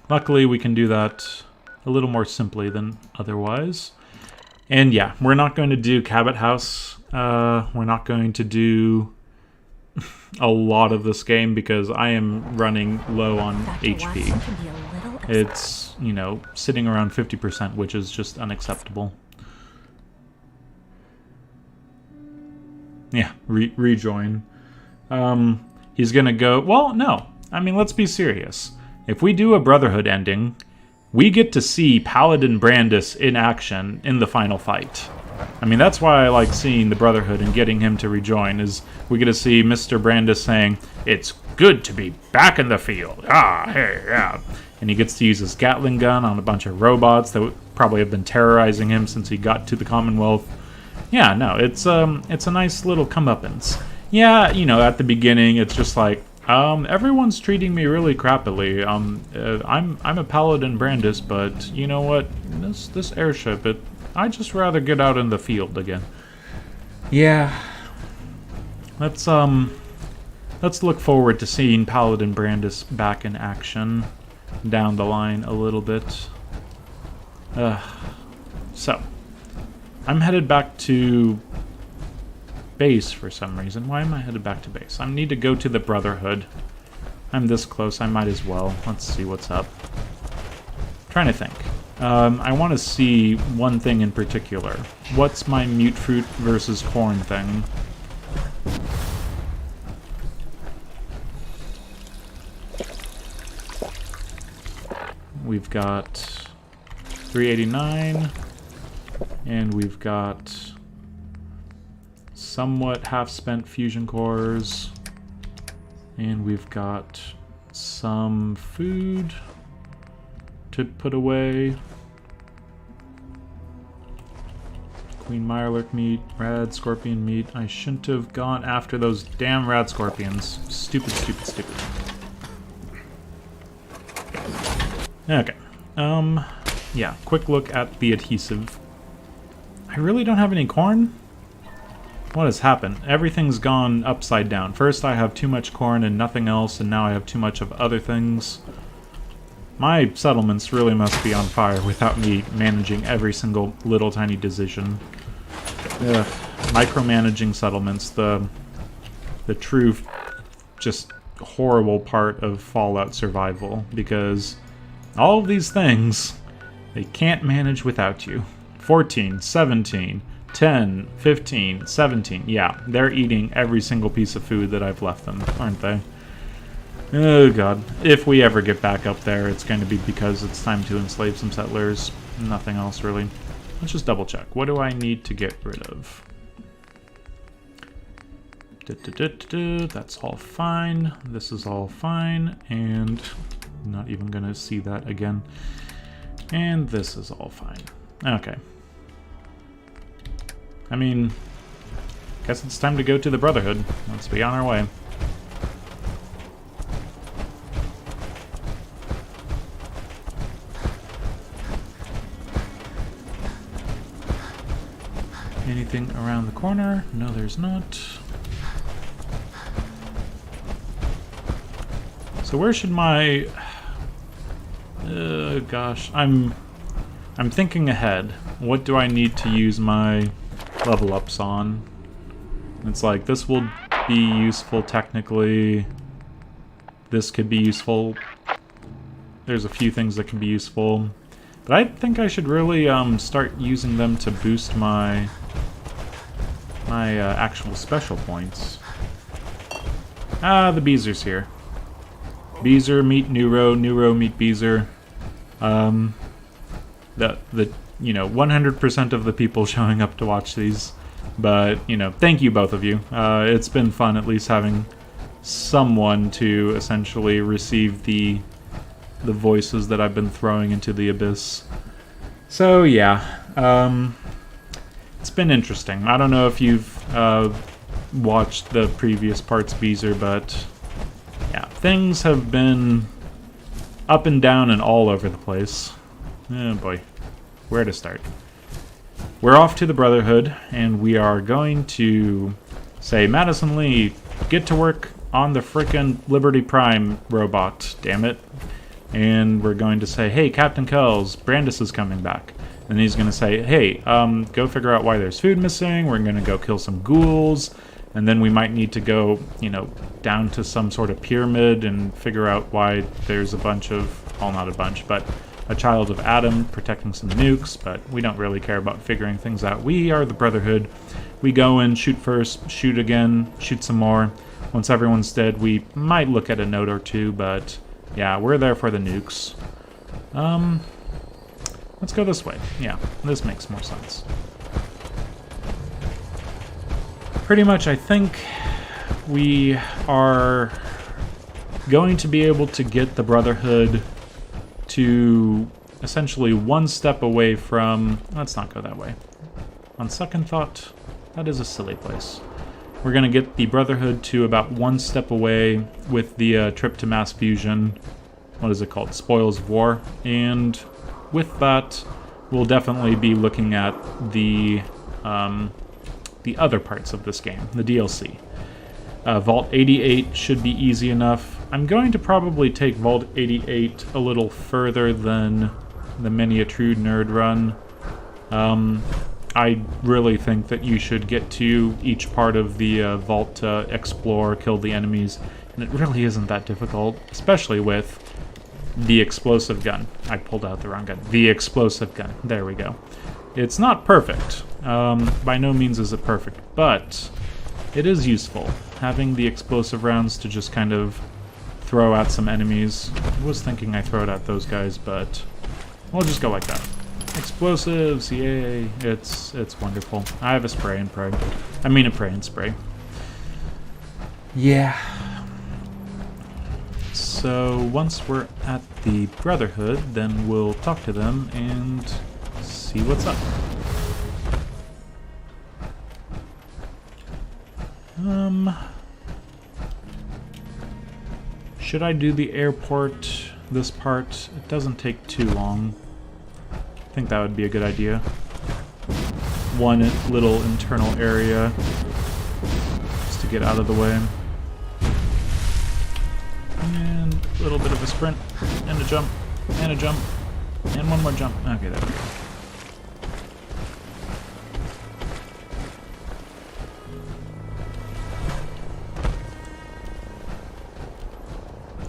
A: Luckily, we can do that a little more simply than otherwise. And yeah, we're not going to do Cabot House. We're not going to do a lot of this game because I am running low on HP. It's, you know, sitting around 50%, which is just unacceptable. Yeah, rejoin. He's gonna go... Well, no. I mean, let's be serious. If we do a Brotherhood ending, we get to see Paladin Brandis in action in the final fight. I mean, that's why I like seeing the Brotherhood and getting him to rejoin, is we get to see Mr. Brandis saying, "It's good to be back in the field. Ah, hey, yeah." And he gets to use his Gatling gun on a bunch of robots that would probably have been terrorizing him since he got to the Commonwealth. Yeah, no, it's a nice little comeuppance. Yeah, you know, at the beginning, it's just like, everyone's treating me really crappily. I'm a Paladin Brandis, but you know what? This airship, I'd just rather get out in the field again. Yeah. Let's look forward to seeing Paladin Brandis back in action down the line a little bit. So, I'm headed back to base for some reason. Why am I headed back to base? I need to go to the Brotherhood. I'm this close, I might as well. Let's see what's up. Trying to think. I want to see one thing in particular. What's my mute fruit versus corn thing? We've got 389, and we've got somewhat half-spent fusion cores, and we've got some food to put away. Queen Mirelurk meat, rad scorpion meat. I shouldn't have gone after those damn rad scorpions. Stupid, stupid, stupid. Okay. Yeah, quick look at the adhesive. I really don't have any corn? What has happened? Everything's gone upside down. First I have too much corn and nothing else, and now I have too much of other things. My settlements really must be on fire without me managing every single little tiny decision. Ugh. Micromanaging settlements, the the true, just horrible part of Fallout survival, because all of these things, they can't manage without you. 14, 17, 10, 15, 17. Yeah, they're eating every single piece of food that I've left them, aren't they? Oh god. If we ever get back up there, it's going to be because it's time to enslave some settlers. Nothing else, really. Let's just double check. What do I need to get rid of? That's all fine. This is all fine. And I'm not even going to see that again. And this is all fine. Okay. I mean, guess it's time to go to the Brotherhood. Let's be on our way. Anything around the corner? No, there's not. So where should my... gosh, I'm thinking ahead. What do I need to use my level ups on? It's like, this will be useful technically. This could be useful. There's a few things that can be useful. But I think I should really start using them to boost my actual special points. Ah, the Beezer's here. Beezer meet Neuro, Neuro meet Beezer. The you know, 100% of the people showing up to watch these. But, you know, thank you both of you. It's been fun at least having someone to essentially receive the voices that I've been throwing into the abyss. So yeah, it's been interesting. I don't know if you've watched the previous parts, Beezer, but yeah, things have been up and down and all over the place. Oh boy, where to start? We're off to the Brotherhood, and we are going to say, Madison Lee, get to work on the frickin' Liberty Prime robot, damn it. And we're going to say, hey, Captain Kells, Brandis is coming back. And he's going to say, hey, go figure out why there's food missing. We're going to go kill some ghouls. And then we might need to go, you know, down to some sort of pyramid and figure out why there's a bunch of, well, not a bunch, but a child of Adam protecting some nukes. But we don't really care about figuring things out. We are the Brotherhood. We go in, shoot first, shoot again, shoot some more. Once everyone's dead, we might look at a note or two, but... yeah, we're there for the nukes. Let's go this way. Yeah, this makes more sense. Pretty much, I think we are going to be able to get the Brotherhood to essentially one step away from... let's not go that way. On second thought, that is a silly place. We're going to get the Brotherhood to about one step away with the trip to mass fusion. What is it called? Spoils of War. And with that, we'll definitely be looking at the other parts of this game, the DLC. Vault 88 should be easy enough. I'm going to probably take Vault 88 a little further than the Many a True Nerd run. I really think that you should get to each part of the vault to explore, kill the enemies, and it really isn't that difficult, especially with the explosive gun. I pulled out the wrong gun. The explosive gun. There we go. It's not perfect. By no means is it perfect, but it is useful. Having the explosive rounds to just kind of throw at some enemies. I was thinking I'd throw it at those guys, but we'll just go like that. Explosives, yay, it's wonderful. I have a spray and pray. I mean a pray and spray. Yeah. So once we're at the Brotherhood, then we'll talk to them and see what's up. Should I do the airport, this part? It doesn't take too long. I think that would be a good idea. One little internal area just to get out of the way. And a little bit of a sprint, and a jump, and a jump, and one more jump. Okay, there we go.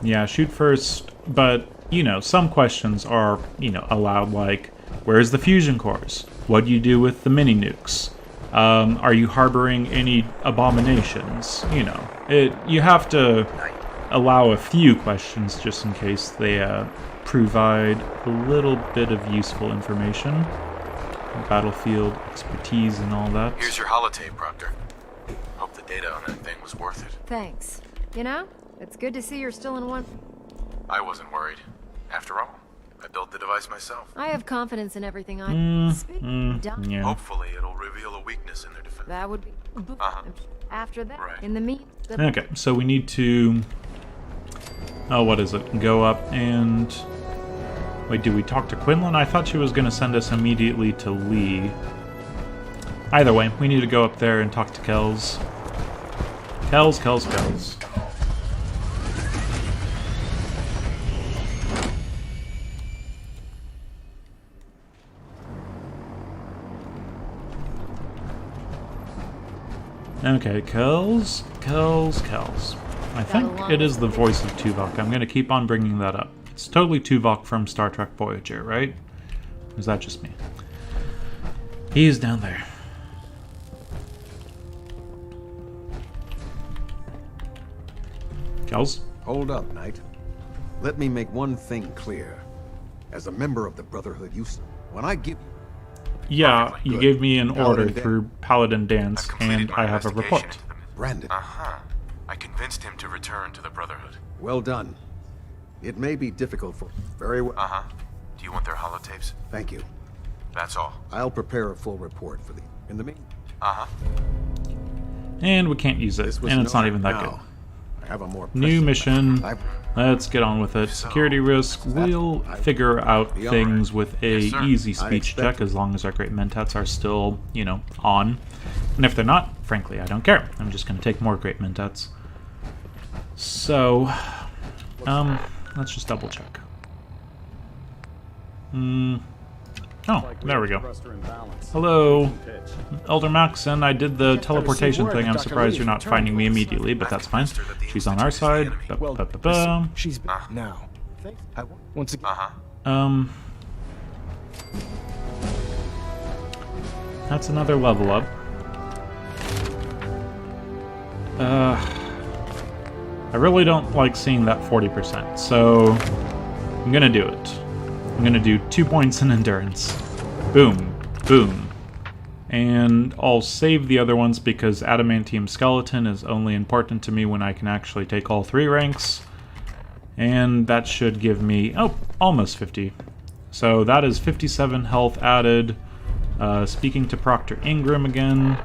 A: Yeah, shoot first, but, you know, some questions are, you know, allowed, like, where's the fusion cores? What do you do with the mini-nukes? Are you harboring any abominations? You know, you have to allow a few questions just in case they provide a little bit of useful information. Battlefield expertise and all that.
L: Here's your holotape, Proctor. Hope the data on that thing was worth it.
H: Thanks. You know, it's good to see you're still in one.
L: I wasn't worried. After all, I built the device myself.
H: I have confidence in everything I
A: Yeah.
L: Hopefully it'll reveal a weakness in their defense.
H: That would be after that.
L: Right.
H: In the mean.
A: Okay, so we need to... Oh, what is it? Go up and... Wait, do we talk to Quinlan? I thought she was going to send us immediately to Lee. Either way, we need to go up there and talk to Kells. Kells. Okay, Kells. I think it is the voice of Tuvok. I'm going to keep on bringing that up. It's totally Tuvok from Star Trek Voyager, right? Or is that just me? He's down there. Kells?
I: Hold up, Knight. Let me make one thing clear. As a member of the Brotherhood, when I give
A: Yeah, you
I: Good.
A: gave me an order
I: Paladin
A: through Paladin Dance,
L: I've completed
A: and
L: my
A: I have a
L: investigation
A: report.
L: into the
I: Brandon.
L: I convinced him to return to the Brotherhood.
I: Well done. It may be difficult for... Very well.
L: Do you want their holotapes?
I: Thank you.
L: That's all.
I: I'll prepare a full report for the... In the meantime...
A: And we can't use it, and it's not even that good.
I: Now, I have a more
A: New
I: pressing
A: mission.
I: matter.
A: Let's get on with it. Security risk. We'll figure out things with a easy speech check as long as our great mentats are still, you know, on. And if they're not, frankly, I don't care. I'm just going to take more great mentats. So, let's just double check. Oh, there we go. Hello, Elder Maxon. I did the teleportation thing. I'm surprised you're not finding me immediately, but that's fine. She's on our side.
E: She's now. Once again.
A: That's another level up. I really don't like seeing that 40%, so I'm gonna do it. I'm gonna do 2 points in endurance. Boom. Boom. And I'll save the other ones because Adamantium Skeleton is only important to me when I can actually take all 3 ranks. And that should give me, oh, almost 50. So that is 57 health added. Speaking to Proctor Ingram again.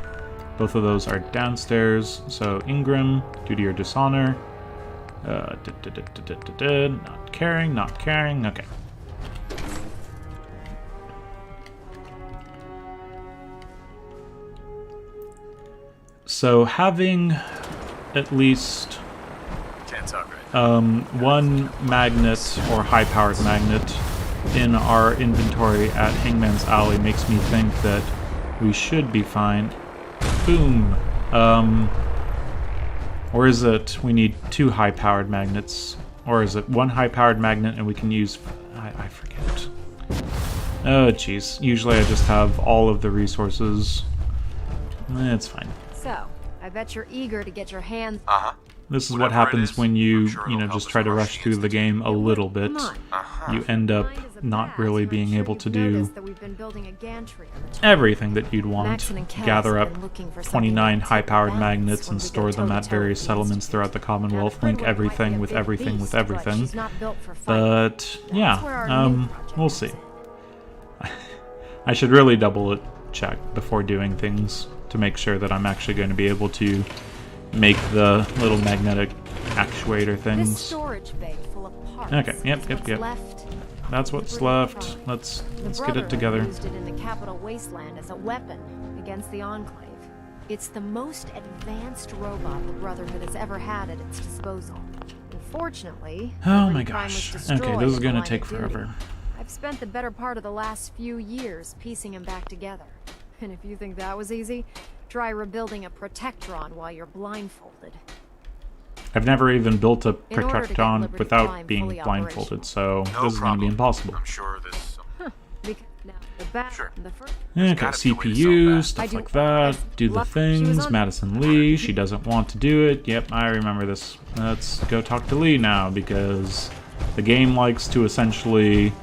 A: Both of those are downstairs. So Ingram, due to your dishonor. Not caring. Okay. So having at least one magnet or high-powered magnet in our inventory at Hangman's Alley makes me think that we should be fine. Boom. Or is it we need 2 high-powered magnets? Or is it 1 high-powered magnet and we can use... I forget. Oh, jeez. Usually I just have all of the resources. It's fine.
H: So, I bet you're eager to get your hands.
A: This is what happens when you know, just try to rush through the game a little bit. You end up not really being able to do everything that you'd want. Gather up 29 high-powered magnets and store them at various settlements throughout the Commonwealth. Link everything with everything with everything. But, yeah, we'll see. I should really double check before doing things to make sure that I'm actually going to be able to make the little magnetic actuator things. Okay, yep. That's what's left. Let's get it together.
H: Used it in the capital wasteland as a weapon against the Enclave. It's the most advanced robot the Brotherhood has ever had at its disposal. Unfortunately,
A: oh my gosh. Okay, this is gonna take forever.
H: I've spent the better part of the last few years piecing him back together. And if you think that was easy, try rebuilding a Protectron while you're blindfolded.
A: I've never even built a
H: In order to get
A: Protecton
H: Liberty
A: without
H: Prime
A: being
H: fully
A: blindfolded, so
L: No
A: this is going to be
L: problem.
A: impossible.
L: I'm sure this.
H: Because now the back,
L: Sure.
H: the first.
A: Okay,
L: gotta be a way to
A: CPU,
L: solve
A: stuff
H: I do-
A: like that. Do the
H: Luck- she was
A: things.
H: on-
A: Madison Lee, she doesn't want to do it. Yep, I remember this. Let's go talk to Lee now, because the game likes to essentially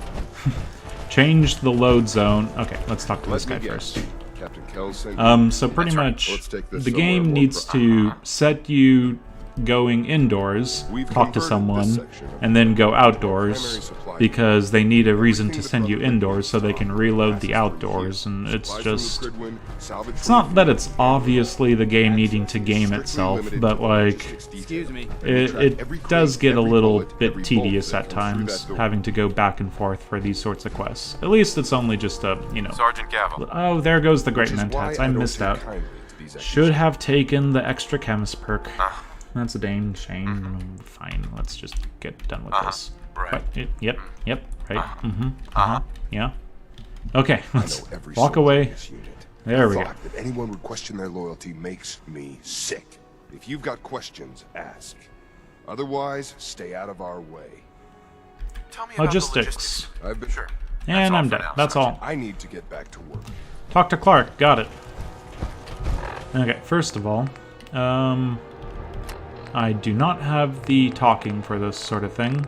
A: change the load zone. Okay, let's talk to this guy first.
M: Captain Kells,
A: So pretty
L: That's right.
A: much,
M: Let's take this
A: the
M: somewhere
A: game
M: more
A: needs to set you going indoors,
M: We've
A: talk to
M: converted
A: someone,
M: this section of
A: and then go
M: primary
A: outdoors,
M: supply
A: because they need a reason
M: Everything
A: to
M: the
A: send you
M: Brotherhood
A: indoors
M: needs
A: so they can reload the
M: passes through
A: outdoors,
M: here.
A: and it's
M: Supplies from the
A: just...
M: Cridwin, salvage
A: It's
M: from
A: not
M: the
A: that
M: field,
A: it's obviously the game needing to game
M: strictly
A: itself,
M: limited
A: but
M: to
A: like,
M: logistics detail.
J: Excuse me.
A: it,
M: track
A: it
M: every
A: does
M: crate,
A: get a
M: every
A: little
M: bullet,
A: bit
M: every
A: tedious
M: bolt
A: at
M: that comes through
A: times,
M: that door.
A: having to go back and forth for these sorts of quests. At least it's only just a, you know...
L: Sergeant Gavel.
A: Oh, there goes the Great
M: Which is why
A: Mentats. I
M: don't
A: missed
M: take
A: out.
M: kindly to these
A: Should have taken the extra chemist perk.
L: Ah.
A: That's a dang shame. Fine, let's just get done with this.
L: Right.
A: What? Yep, right.
L: Uh-huh.
A: Yeah. Okay,
M: I
A: let's
M: know every
A: walk
M: soldier
A: away.
M: in this unit.
A: There
M: The
A: we go.
M: thought that anyone would question their loyalty makes me sick. If you've got questions, ask. Otherwise, stay out of our way.
L: Tell me about the
A: Logistics.
M: I've been
L: Sure.
A: And
L: That's all
A: I'm
L: for
A: done.
L: now,
A: That's
L: Sergeant.
A: all.
M: I need to get back to work.
A: Talk to Clark. Got it. Okay, first of all, I do not have the talking for this sort of thing,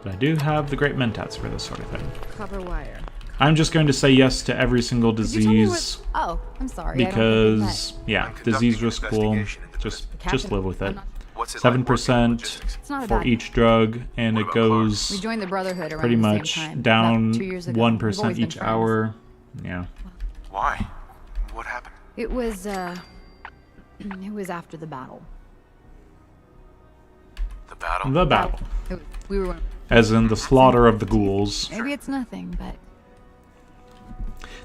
A: but I do have the Great Mentats for this sort of thing.
H: Cover wire.
A: I'm just going to say yes to every single
G: Could you tell me
A: disease
G: Oh, I'm sorry. I don't think we
A: because, yeah,
L: conducting
A: disease
L: an
A: risk pool.
L: investigation into
A: Just
G: Captain,
A: live with
G: I'm
A: it.
G: not-
L: What's it like working with
A: 7%
L: logistics?
G: It's not a
A: for
G: bad-
A: each drug, and
L: What
A: it
L: about
A: goes
G: We joined the Brotherhood around
A: pretty
G: the same
A: much
G: time,
A: down
G: about 2 years ago.
A: 1%
G: We've always been
A: each
G: friends.
A: hour. Yeah.
L: Why? What happened?
G: It was after the battle.
L: The battle?
A: The battle.
G: We were.
A: As in the slaughter of the ghouls.
G: Maybe it's nothing, but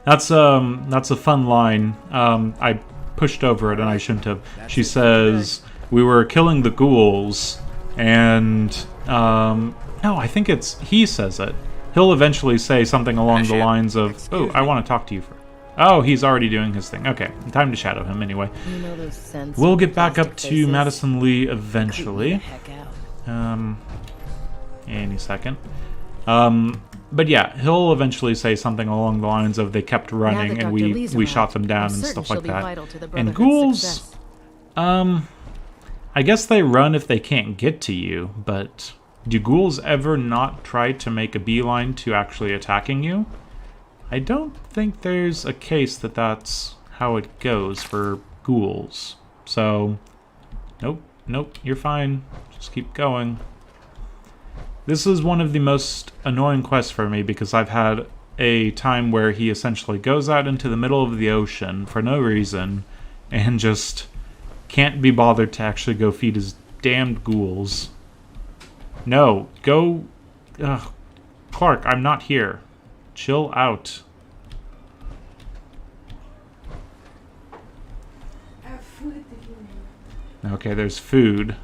A: That's a fun line. I pushed over it and I shouldn't have. She says we were killing the ghouls, and no, I think he says it. He'll eventually say something along the lines of, "Oh, I want to talk to you for." Oh, he's already doing his thing. Okay, time to shadow him anyway.
D: You know those sense
A: We'll get back up
D: plastic
A: to
D: faces?
A: Madison Lee
D: Creep me the
A: eventually.
D: heck out.
A: Any second. But yeah, he'll eventually say something along the lines of they kept running
D: that
A: and
D: Dr. Lee's
A: we
D: around,
A: shot them down
D: I'm
A: and
D: certain
A: stuff
D: she'll
A: like
D: be
A: that.
D: vital to the
A: And
D: Brotherhood's
A: ghouls,
D: success.
A: I guess they run if they can't get to you, but do ghouls ever not try to make a beeline to actually attacking you? I don't think there's a case that that's how it goes for ghouls. So, nope, you're fine. Just keep going. This is one of the most annoying quests for me because I've had a time where he essentially goes out into the middle of the ocean for no reason and just can't be bothered to actually go feed his damned ghouls. No, go... Ugh. Clark, I'm not here. Chill out. Okay, there's food.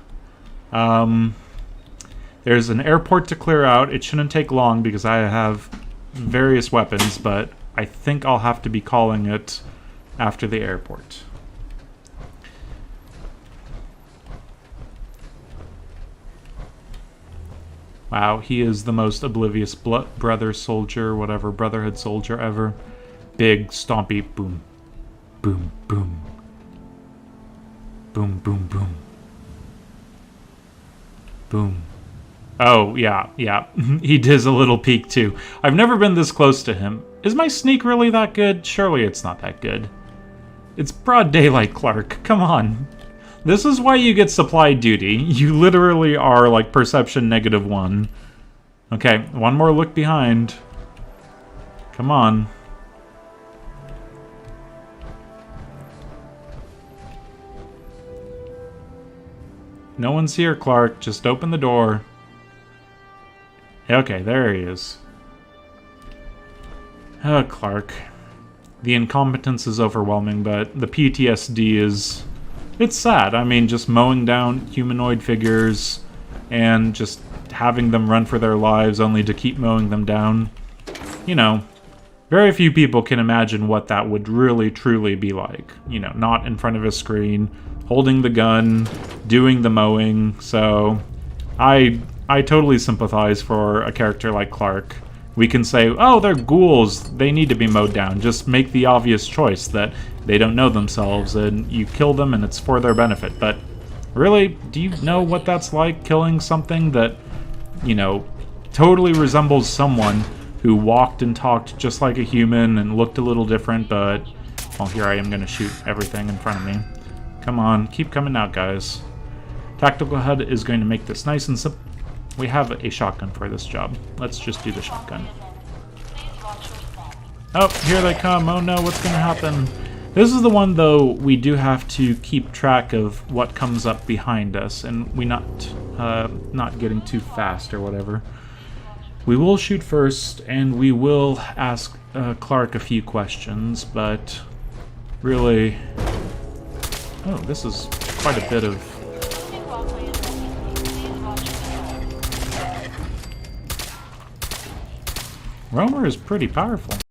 A: There's an airport to clear out. It shouldn't take long because I have various weapons, but I think I'll have to be calling it after the airport. Wow, he is the most oblivious brother soldier, whatever, Brotherhood soldier ever. Big, stompy, boom, boom, boom. Boom, boom, boom. Boom. Oh, yeah. He does a little peek, too. I've never been this close to him. Is my sneak really that good? Surely it's not that good. It's broad daylight, Clark. Come on. This is why you get supply duty. You literally are, like, perception -1. Okay, one more look behind. Come on. No one's here, Clark. Just open the door. Okay, there he is. Oh, Clark. The incompetence is overwhelming, but the PTSD is... It's sad. I mean, just mowing down humanoid figures and just having them run for their lives only to keep mowing them down. You know, very few people can imagine what that would really, truly be like. You know, not in front of a screen, holding the gun, doing the mowing. So I totally sympathize for a character like Clark. We can say, oh, they're ghouls, they need to be mowed down. Just make the obvious choice that they don't know themselves and you kill them and it's for their benefit. But really, do you know what that's like, killing something that, you know, totally resembles someone who walked and talked just like a human and looked a little different, but, well, here I am going to shoot everything in front of me. Come on, keep coming out, guys. Tactical HUD is going to make this nice and simple. We have a shotgun for this job. Let's just do the shotgun. Oh, here they come. Oh no, what's going to happen? This is the one, though, we do have to keep track of what comes up behind us, and we not getting too fast or whatever. We will shoot first, and we will ask Clark a few questions, but really... Oh, this is quite a bit of... Romer is pretty powerful.